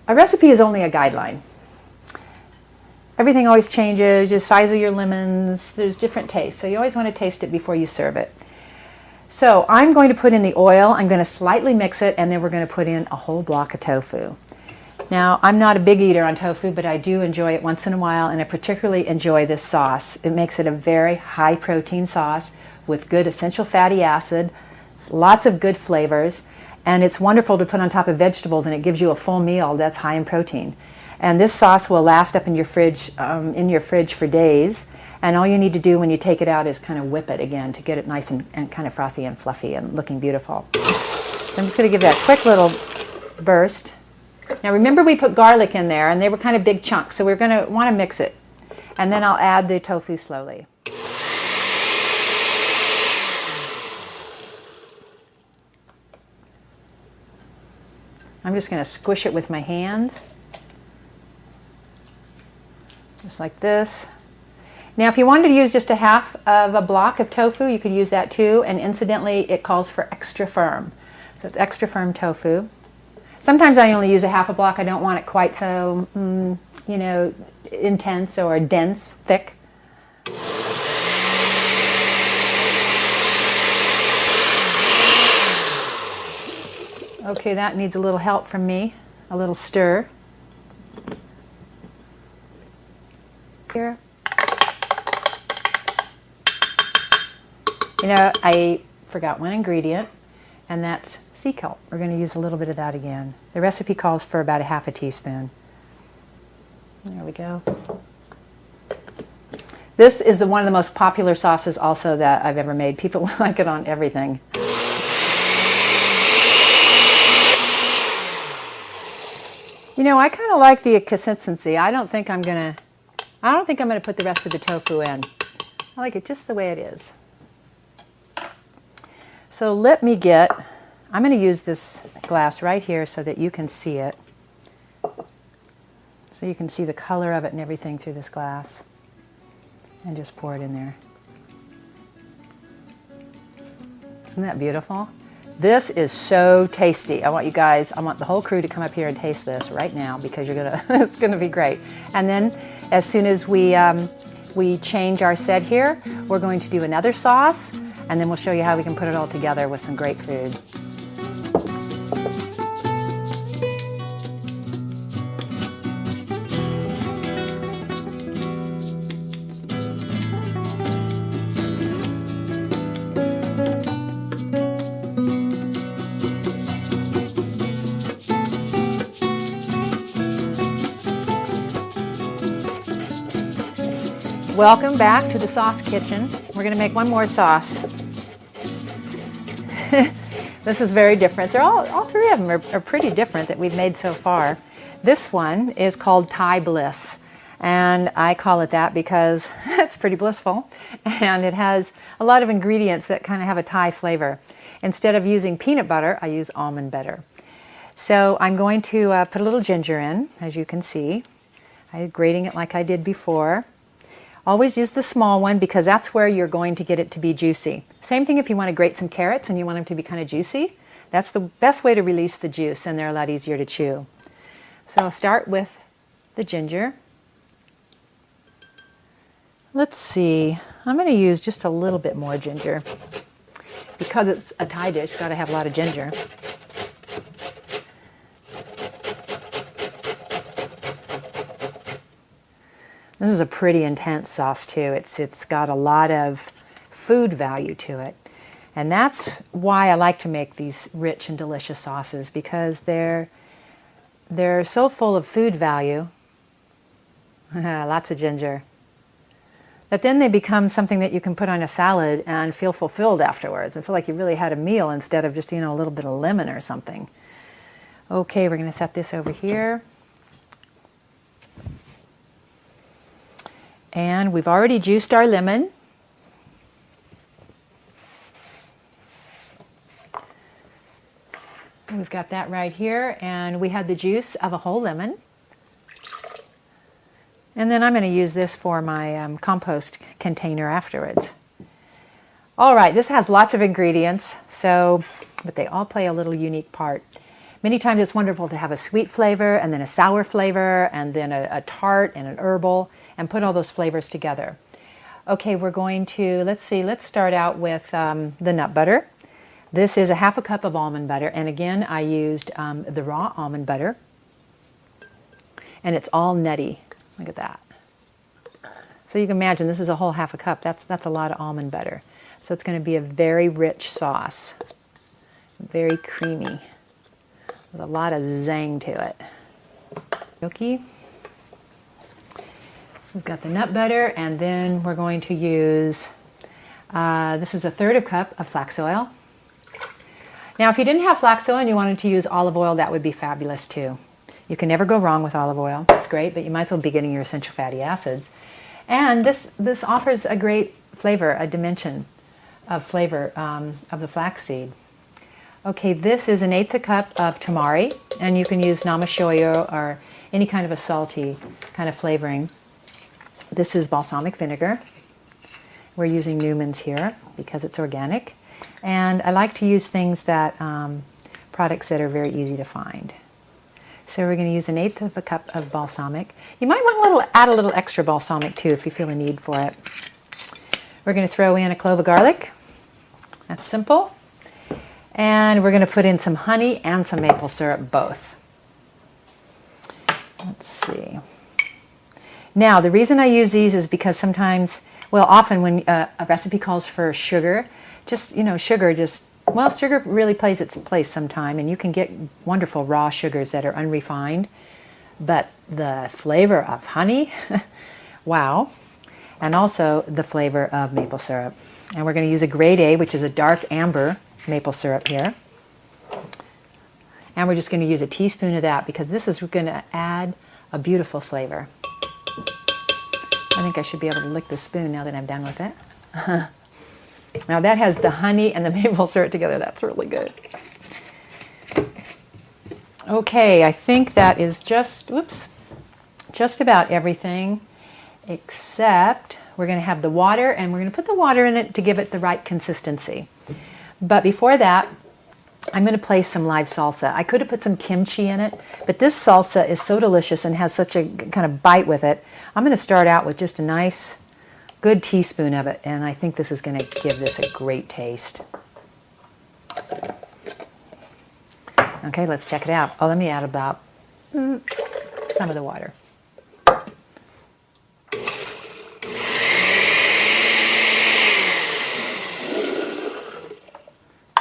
[SPEAKER 1] a recipe is only a guideline. Everything always changes, the size of your lemons, there's different tastes. So you always want to taste it before you serve it. So I'm going to put in the oil, I'm going to slightly mix it, and then we're going to put in a whole block of tofu. Now, I'm not a big eater on tofu, but I do enjoy it once in a while, and I particularly enjoy this sauce. It makes it a very high protein sauce with good essential fatty acid, lots of good flavors, and it's wonderful to put on top of vegetables, and it gives you a full meal that's high in protein. And this sauce will last up in your fridge for days. And all you need to do when you take it out is kind of whip it again to get it nice and kind of frothy and fluffy and looking beautiful. So I'm just going to give that a quick little burst. Now remember, we put garlic in there, and they were kind of big chunks, so we're going to want to mix it. And then I'll add the tofu slowly. I'm just going to squish it with my hands. Just like this. Now if you wanted to use just a half of a block of tofu, you could use that too, and incidentally it calls for extra firm. So it's extra firm tofu. Sometimes I only use a half a block. I don't want it quite so, you know, intense or dense, thick. Okay, that needs a little help from me, a little stir. Here. You know, I forgot one ingredient, and that's sea kelp. We're going to use a little bit of that again. The recipe calls for about a half a teaspoon. There we go. This is one of the most popular sauces also that I've ever made. People like it on everything. You know, I kind of like the consistency. I don't think I'm going to put the rest of the tofu in. I like it just the way it is. So let me get, I'm going to use this glass right here so that you can see it. So you can see the color of it and everything through this glass. And just pour it in there. Isn't that beautiful? This is so tasty. I want the whole crew to come up here and taste this right now, because it's gonna be great. And then as soon as we change our set here, we're going to do another sauce, and then we'll show you how we can put it all together with some great food. Welcome back to the sauce kitchen. We're going to make one more sauce. This is very different. All three of them are pretty different that we've made so far. This one is called Thai Bliss. And I call it that because it's pretty blissful, and it has a lot of ingredients that kind of have a Thai flavor. Instead of using peanut butter, I use almond butter. So I'm going to put a little ginger in, as you can see. I'm grating it like I did before. Always use the small one because that's where you're going to get it to be juicy. Same thing if you want to grate some carrots and you want them to be kind of juicy. That's the best way to release the juice, and they're a lot easier to chew. So I'll start with the ginger. Let's see, I'm going to use just a little bit more ginger. Because it's a Thai dish, got to have a lot of ginger. This is a pretty intense sauce too. It's got a lot of food value to it. And that's why I like to make these rich and delicious sauces, because they're so full of food value. Lots of ginger. But then they become something that you can put on a salad and feel fulfilled afterwards and feel like you really had a meal instead of just, you know, a little bit of lemon or something. Okay, we're going to set this over here. And we've already juiced our lemon. We've got that right here, and we had the juice of a whole lemon. And then I'm going to use this for my compost container afterwards. All right, this has lots of ingredients, but they all play a little unique part. Many times it's wonderful to have a sweet flavor and then a sour flavor and then a tart and an herbal, and put all those flavors together. Okay, we're going to, let's start out with the nut butter. This is a half a cup of almond butter, and again I used the raw almond butter, and it's all nutty. Look at that. So you can imagine this is a whole half a cup. That's a lot of almond butter. So it's going to be a very rich sauce, very creamy, with a lot of zang to it. Okay. We've got the nut butter, and then we're going to use, this is a third of a cup of flax oil. Now if you didn't have flax oil and you wanted to use olive oil, that would be fabulous too. You can never go wrong with olive oil. It's great, but you might as well be getting your essential fatty acids. And this offers a great flavor, a dimension of flavor of the flaxseed. Okay, this is 1/8 cup of tamari, and you can use namashoyo or any kind of a salty kind of flavoring. This is balsamic vinegar. We're using Newman's here because it's organic. And I like to use things that, products that are very easy to find. So we're going to use 1/8 cup of balsamic. You might want to add a little extra balsamic too if you feel a need for it. We're going to throw in a clove of garlic. That's simple. And we're going to put in some honey and some maple syrup, both. Let's see. Now, the reason I use these is because sometimes, well, often when a recipe calls for sugar, sugar really plays its place sometime, and you can get wonderful raw sugars that are unrefined. But the flavor of honey, wow. And also the flavor of maple syrup. And we're going to use a grade A, which is a dark amber maple syrup here. And we're just going to use a teaspoon of that because this is going to add a beautiful flavor. I think I should be able to lick the spoon now that I'm done with it. Now that has the honey and the maple syrup together. That's really good. Okay, I think that is just about everything, except we're going to have the water, and we're going to put the water in it to give it the right consistency. But before that, I'm going to place some live salsa. I could have put some kimchi in it, but this salsa is so delicious and has such a kind of bite with it. I'm going to start out with just a nice, good teaspoon of it, and I think this is going to give this a great taste. Okay, let's check it out. Oh, let me add about some of the water.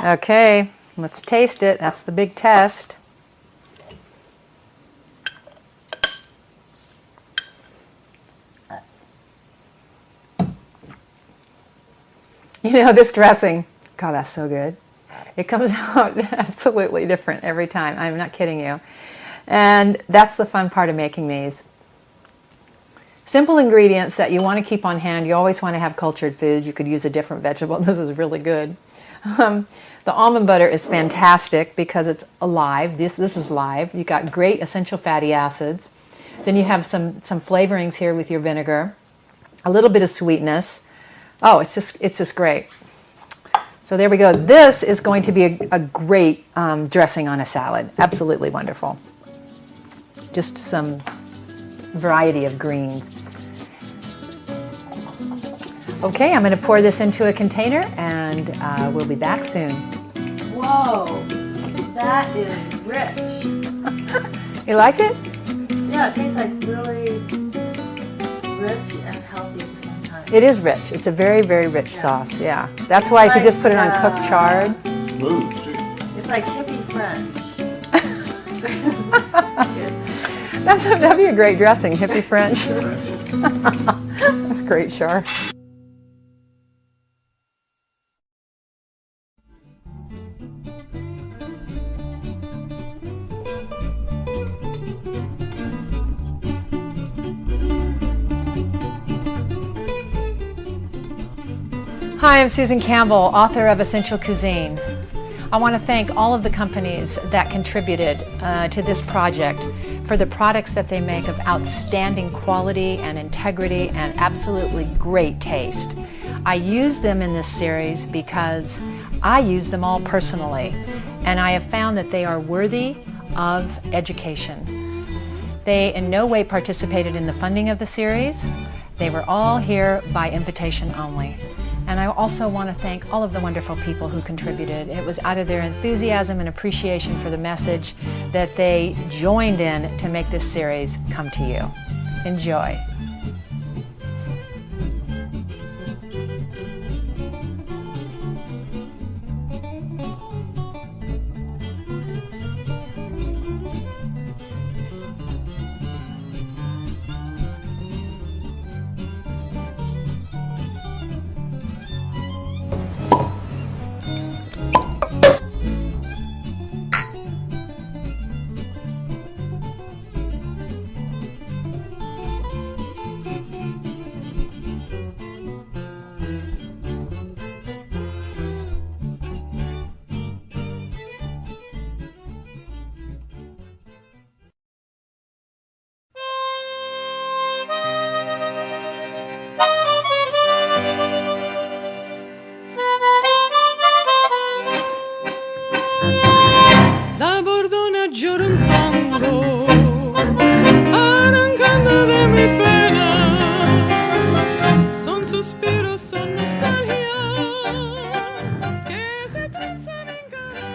[SPEAKER 1] Okay, let's taste it. That's the big test. You know, this dressing, God, that's so good. It comes out absolutely different every time. I'm not kidding you. And that's the fun part of making these. Simple ingredients that you want to keep on hand. You always want to have cultured foods. You could use a different vegetable. This is really good. The almond butter is fantastic because it's alive. This is live. You've got great essential fatty acids. Then you have some flavorings here with your vinegar. A little bit of sweetness. Oh, it's just great. So there we go. This is going to be a great dressing on a salad. Absolutely wonderful. Just some variety of greens. Okay, I'm going to pour this into a container and we'll be back soon.
[SPEAKER 2] Whoa, that is rich.
[SPEAKER 1] You like it?
[SPEAKER 2] Yeah, it tastes like really rich and healthy at the same time.
[SPEAKER 1] It is rich. It's a very, very rich sauce, yeah. That's why if you just put it on cooked chard.
[SPEAKER 3] Smooth, too.
[SPEAKER 2] It's like hippie French.
[SPEAKER 1] That'd be a great dressing, hippie French. That's great, Char. Hi, I'm Susan Campbell, author of Essential Cuisine. I want to thank all of the companies that contributed to this project for the products that they make of outstanding quality and integrity and absolutely great taste. I use them in this series because I use them all personally, and I have found that they are worthy of education. They in no way participated in the funding of the series. They were all here by invitation only. And I also want to thank all of the wonderful people who contributed. It was out of their enthusiasm and appreciation for the message that they joined in to make this series come to you. Enjoy.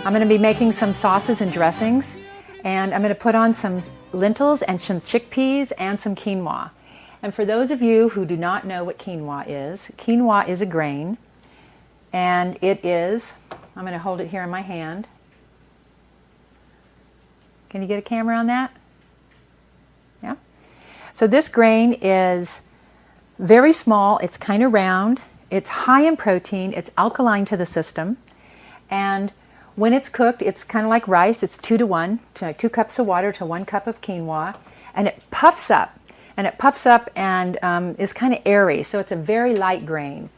[SPEAKER 1] I'm going to be making some sauces and dressings, and I'm going to put on some lentils and some chickpeas and some quinoa. And for those of you who do not know what quinoa is a grain, and it is, I'm going to hold it here in my hand. Can you get a camera on that? Yeah? So this grain is very small, it's kind of round, it's high in protein, it's alkaline to the system, and when it's cooked, it's kind of like rice. It's 2 to 1, 2 cups of water to 1 cup of quinoa, and it puffs up. And it puffs up and is kind of airy, so it's a very light grain.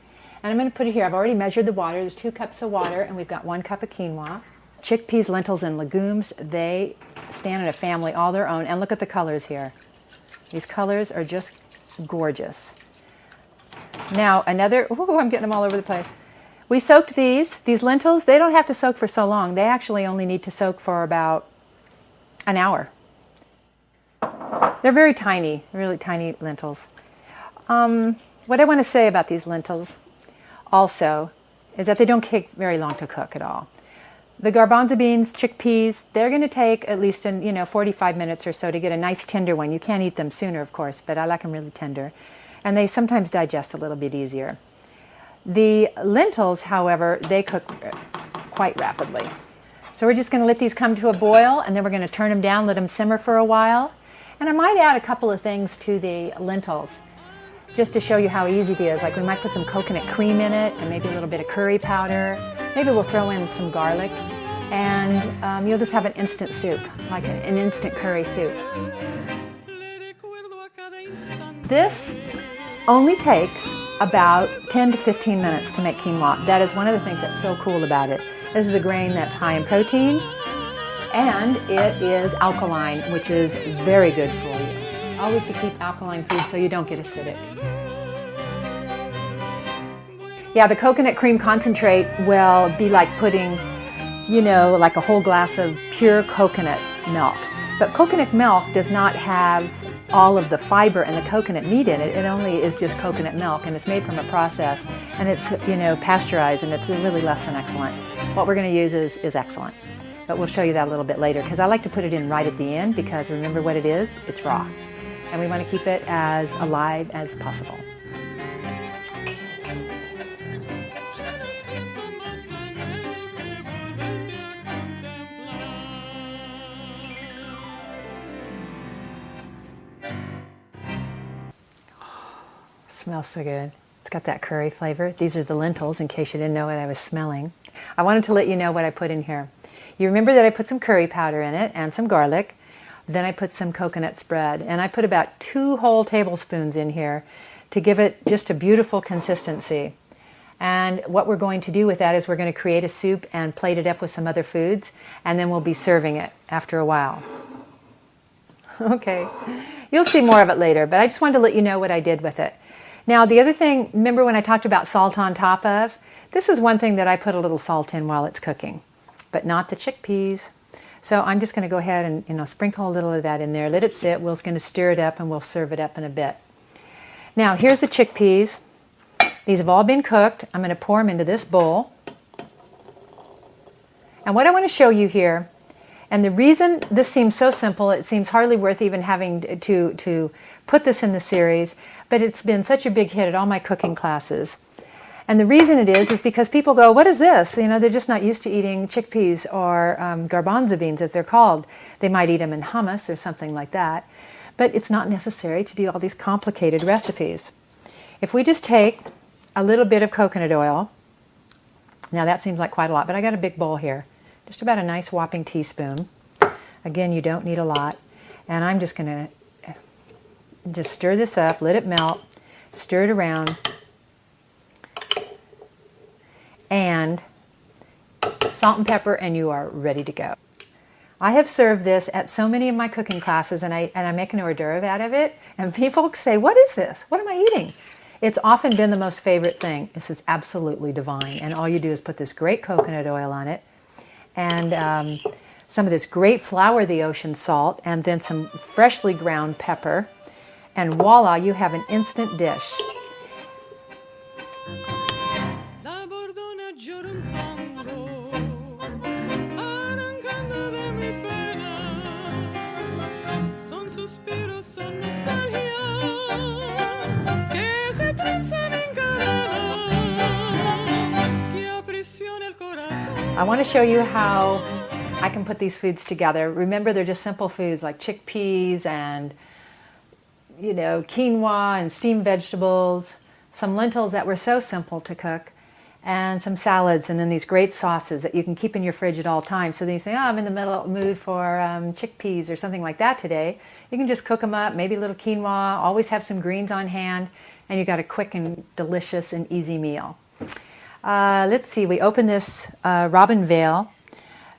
[SPEAKER 1] And I'm going to put it here. I've already measured the water. There's 2 cups of water, and we've got 1 cup of quinoa. Chickpeas, lentils, and legumes, they stand in a family all their own. And look at the colors here. These colors are just gorgeous. Now, I'm getting them all over the place. We soaked these lentils. They don't have to soak for so long. They actually only need to soak for about an hour. They're very tiny, really tiny lentils. What I want to say about these lentils also is that they don't take very long to cook at all. The garbanzo beans, chickpeas, they're going to take at least 45 minutes or so to get a nice tender one. You can't eat them sooner, of course, but I like them really tender. And they sometimes digest a little bit easier. The lentils, however, they cook quite rapidly. So we're just going to let these come to a boil, and then we're going to turn them down, let them simmer for a while. And I might add a couple of things to the lentils, just to show you how easy it is. Like we might put some coconut cream in it, and maybe a little bit of curry powder. Maybe we'll throw in some garlic, and you'll just have an instant soup, like an instant curry soup. This only takes about 10 to 15 minutes to make quinoa. That is one of the things that's so cool about it. This is a grain that's high in protein, and it is alkaline, which is very good for you. Always to keep alkaline food so you don't get acidic. Yeah, the coconut cream concentrate will be like putting, you know, like a whole glass of pure coconut milk. But coconut milk does not have all of the fiber and the coconut meat in it. It only is just coconut milk, and it's made from a process, and it's, you know, pasteurized, and it's really less than excellent. What we're going to use is excellent, but we'll show you that a little bit later, because I like to put it in right at the end, because remember what it is? It's raw, and we want to keep it as alive as possible. Smells so good. It's got that curry flavor. These are the lentils, in case you didn't know what I was smelling. I wanted to let you know what I put in here. You remember that I put some curry powder in it and some garlic. Then I put some coconut spread, and I put about 2 whole tablespoons in here to give it just a beautiful consistency. And what we're going to do with that is we're going to create a soup and plate it up with some other foods, and then we'll be serving it after a while. Okay, you'll see more of it later, but I just wanted to let you know what I did with it. Now, the other thing, remember when I talked about salt on top of? This is one thing that I put a little salt in while it's cooking, but not the chickpeas. So I'm just going to go ahead and, you know, sprinkle a little of that in there, let it sit. We're going to stir it up, and we'll serve it up in a bit. Now, here's the chickpeas. These have all been cooked. I'm going to pour them into this bowl. And what I want to show you here, and the reason this seems so simple, it seems hardly worth even having to put this in the series, but it's been such a big hit at all my cooking classes. And the reason it is because people go, what is this? You know, they're just not used to eating chickpeas or garbanzo beans, as they're called. They might eat them in hummus or something like that. But it's not necessary to do all these complicated recipes. If we just take a little bit of coconut oil, now that seems like quite a lot, but I got a big bowl here. Just about a nice whopping teaspoon. Again, you don't need a lot. And I'm just going to just stir this up, let it melt, stir it around, and salt and pepper, and you are ready to go. I have served this at so many of my cooking classes, and I make an hors d'oeuvre out of it, and people say, what is this? What am I eating? It's often been the most favorite thing. This is absolutely divine, and all you do is put this great coconut oil on it, and some of this great flower of the ocean salt, and then some freshly ground pepper, and voila, you have an instant dish. I want to show you how I can put these foods together. Remember, they're just simple foods like chickpeas and, you know, quinoa and steamed vegetables, some lentils that were so simple to cook, and some salads, and then these great sauces that you can keep in your fridge at all times. So then you think, oh, I'm in the mood for chickpeas or something like that today. You can just cook them up, maybe a little quinoa, always have some greens on hand, and you got a quick and delicious and easy meal. Let's see, we opened this Robin Vale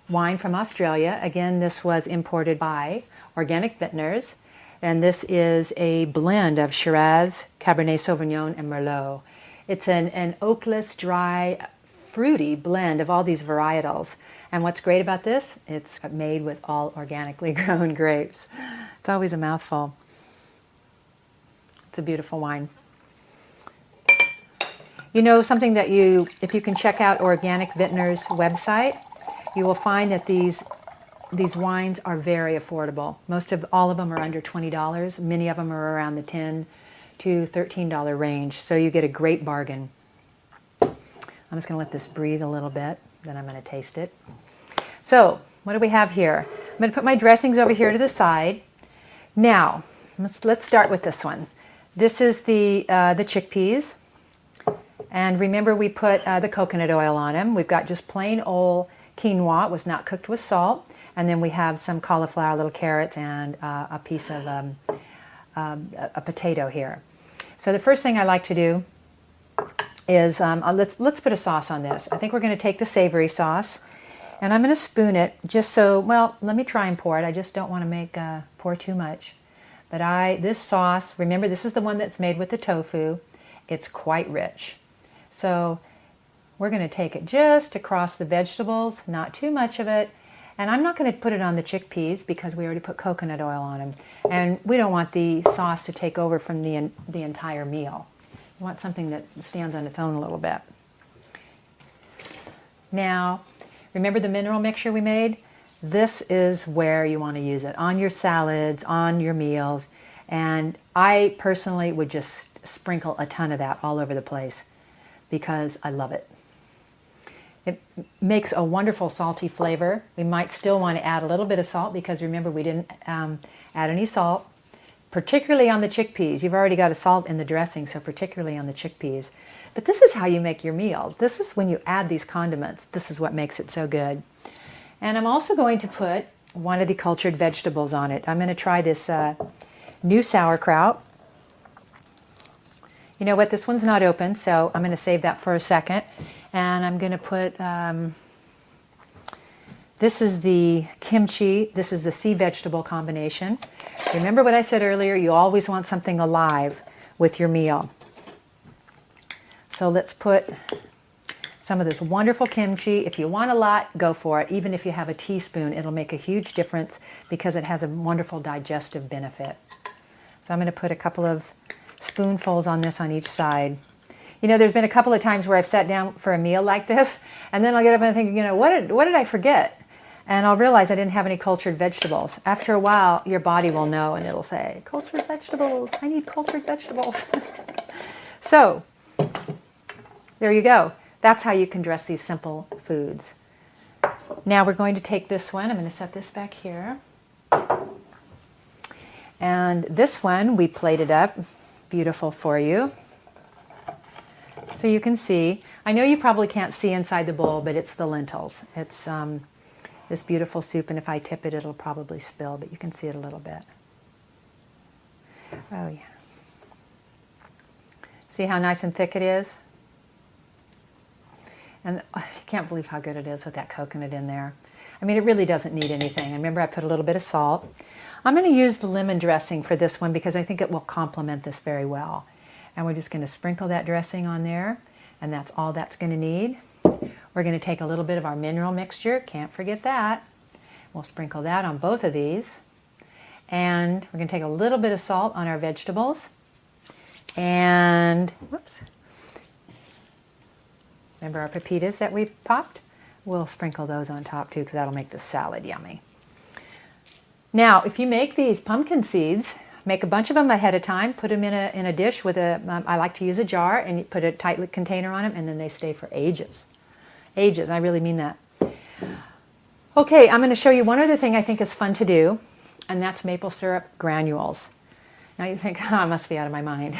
[SPEAKER 1] wine from Australia. Again, this was imported by Organic Vintners, and this is a blend of Shiraz, Cabernet Sauvignon, and Merlot. It's an oakless, dry, fruity blend of all these varietals. And what's great about this, it's made with all organically grown grapes. It's always a mouthful. It's a beautiful wine. You know, something that if you can check out Organic Vintners' website, you will find that these wines are very affordable. All of them are under $20. Many of them are around the $10 to $13 range, so you get a great bargain. I'm just going to let this breathe a little bit, then I'm going to taste it. So, what do we have here? I'm going to put my dressings over here to the side. Now, let's start with this one. This is the chickpeas. And remember, we put the coconut oil on them. We've got just plain old quinoa. It was not cooked with salt. And then we have some cauliflower, little carrots, and a piece of a potato here. So the first thing I like to do is, let's put a sauce on this. I think we're going to take the savory sauce, and I'm going to spoon it just so, well, let me try and pour it. I just don't want to pour too much. But this sauce, remember, this is the one that's made with the tofu. It's quite rich. So we're going to take it just across the vegetables, not too much of it. And I'm not going to put it on the chickpeas because we already put coconut oil on them. And we don't want the sauce to take over from the entire meal. You want something that stands on its own a little bit. Now, remember the mineral mixture we made? This is where you want to use it, on your salads, on your meals. And I personally would just sprinkle a ton of that all over the place because I love it. It makes a wonderful salty flavor. We might still want to add a little bit of salt because remember we didn't add any salt, particularly on the chickpeas. You've already got a salt in the dressing, so particularly on the chickpeas. But this is how you make your meal. This is when you add these condiments. This is what makes it so good. And I'm also going to put one of the cultured vegetables on it. I'm going to try this new sauerkraut. You know what, this one's not open, so I'm going to save that for a second. And I'm going to put, this is the kimchi, this is the sea vegetable combination. Remember what I said earlier, you always want something alive with your meal. So let's put some of this wonderful kimchi. If you want a lot, go for it. Even if you have a teaspoon, it'll make a huge difference because it has a wonderful digestive benefit. So I'm going to put a couple of spoonfuls on this on each side. You know, there's been a couple of times where I've sat down for a meal like this, and then I'll get up and think, you know, what did I forget? And I'll realize I didn't have any cultured vegetables. After a while, your body will know, and it'll say, cultured vegetables, I need cultured vegetables. So, there you go. That's how you can dress these simple foods. Now we're going to take this one. I'm going to set this back here. And this one we plated up. Beautiful for you. So you can see. I know you probably can't see inside the bowl, but it's the lentils. It's this beautiful soup, and if I tip it, it'll probably spill, but you can see it a little bit. Oh, yeah. See how nice and thick it is? And you can't believe how good it is with that coconut in there. I mean, it really doesn't need anything. Remember, I put a little bit of salt. I'm going to use the lemon dressing for this one because I think it will complement this very well. And we're just going to sprinkle that dressing on there, and that's all that's going to need. We're going to take a little bit of our mineral mixture. Can't forget that. We'll sprinkle that on both of these. And we're going to take a little bit of salt on our vegetables. And, whoops. Remember our pepitas that we popped? We'll sprinkle those on top too because that'll make the salad yummy. Now, if you make these pumpkin seeds, make a bunch of them ahead of time, put them in a dish with I like to use a jar, and you put a tight container on them, and then they stay for ages. Ages, I really mean that. Okay, I'm going to show you one other thing I think is fun to do, and that's maple syrup granules. Now you think, oh, I must be out of my mind.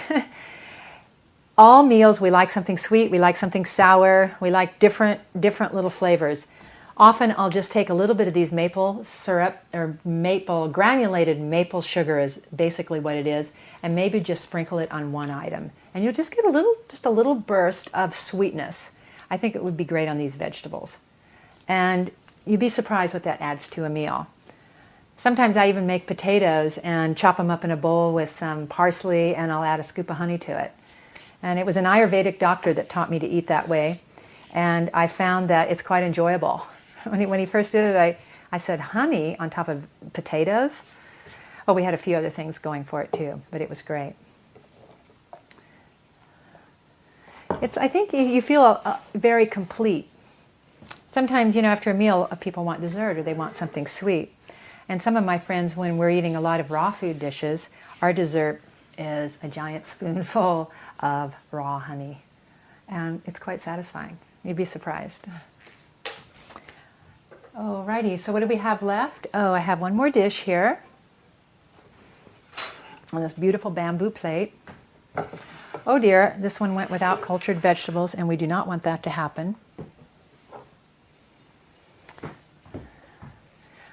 [SPEAKER 1] All meals, we like something sweet, we like something sour, we like different little flavors. Often I'll just take a little bit of these maple syrup, or granulated maple sugar is basically what it is, and maybe just sprinkle it on one item. And you'll just get just a little burst of sweetness. I think it would be great on these vegetables. And you'd be surprised what that adds to a meal. Sometimes I even make potatoes and chop them up in a bowl with some parsley, and I'll add a scoop of honey to it. And it was an Ayurvedic doctor that taught me to eat that way. And I found that it's quite enjoyable. When he first did it, I said, honey on top of potatoes? Oh, we had a few other things going for it too, but it was great. I think you feel very complete. Sometimes, you know, after a meal, people want dessert or they want something sweet. And some of my friends, when we're eating a lot of raw food dishes, our dessert is a giant spoonful of raw honey. And it's quite satisfying. You'd be surprised. Alrighty, so what do we have left? Oh, I have one more dish here on this beautiful bamboo plate. Oh dear, this one went without cultured vegetables, and we do not want that to happen.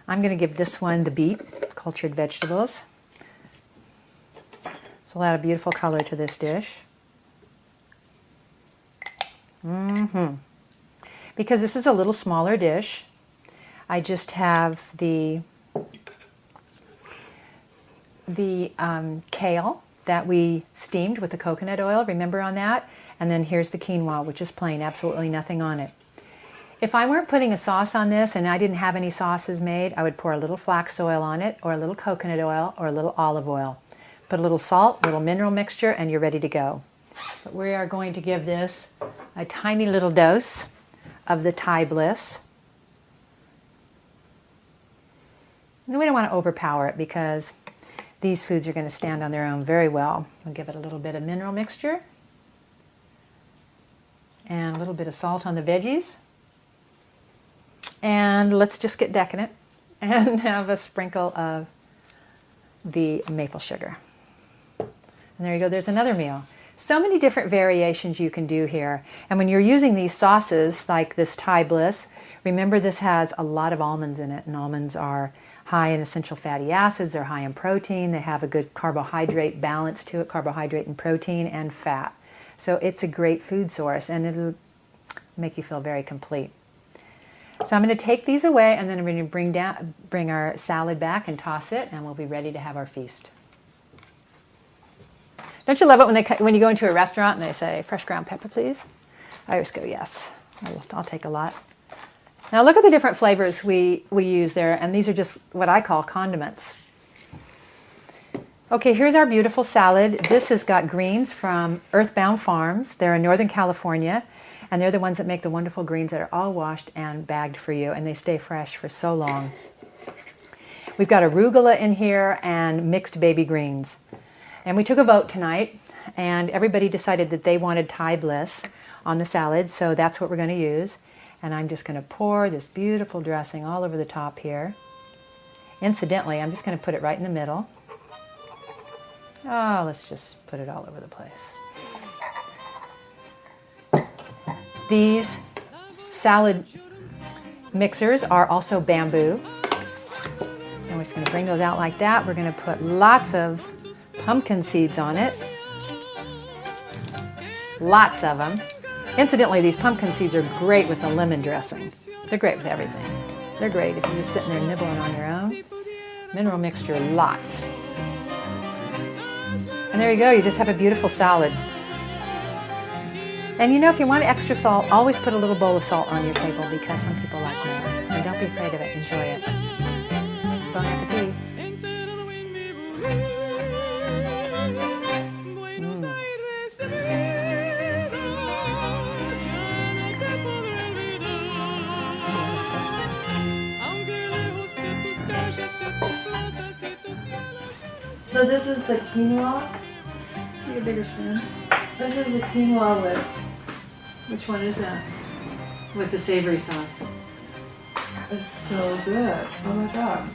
[SPEAKER 1] I'm going to give this one the beet, cultured vegetables. will add a beautiful color to this dish. Because this is a little smaller dish, I just have the kale that we steamed with the coconut oil, remember on that? And then here's the quinoa, which is plain, absolutely nothing on it. If I weren't putting a sauce on this and I didn't have any sauces made, I would pour a little flax oil on it, or a little coconut oil, or a little olive oil. Put a little salt, a little mineral mixture, and you're ready to go. But we are going to give this a tiny little dose of the Thai Bliss. And we don't want to overpower it because these foods are going to stand on their own very well. We'll give it a little bit of mineral mixture and a little bit of salt on the veggies. And let's just get decadent and have a sprinkle of the maple sugar. And there you go, there's another meal. So many different variations you can do here. And when you're using these sauces like this Thai Bliss, remember this has a lot of almonds in it, and almonds are high in essential fatty acids, they're high in protein, they have a good carbohydrate balance to it, carbohydrate and protein and fat. So it's a great food source and it'll make you feel very complete. So I'm going to take these away and then I'm going to bring our salad back and toss it, and we'll be ready to have our feast. Don't you love it when you go into a restaurant and they say, fresh ground pepper, please? I always go, yes, I'll take a lot. Now look at the different flavors we use there, and these are just what I call condiments. Okay, here's our beautiful salad. This has got greens from Earthbound Farms. They're in Northern California, and they're the ones that make the wonderful greens that are all washed and bagged for you, and they stay fresh for so long. We've got arugula in here and mixed baby greens. And we took a vote tonight, and everybody decided that they wanted Thai Bliss on the salad, so that's what we're going to use. And I'm just going to pour this beautiful dressing all over the top here. Incidentally, I'm just going to put it right in the middle. Oh, let's just put it all over the place. These salad mixers are also bamboo. And we're just going to bring those out like that. We're going to put lots of pumpkin seeds on it. Lots of them. Incidentally, these pumpkin seeds are great with the lemon dressing. They're great with everything. They're great if you're just sitting there nibbling on your own. Mineral mixture, lots. And there you go, you just have a beautiful salad. And you know, if you want extra salt, always put a little bowl of salt on your table because some people like more. And don't be afraid of it, enjoy it. Bon appetit.
[SPEAKER 2] So this is the quinoa.
[SPEAKER 1] Get a bigger spoon.
[SPEAKER 2] This is the quinoa with,
[SPEAKER 1] Which one is that? With the savory sauce.
[SPEAKER 2] it's so good. Oh my god.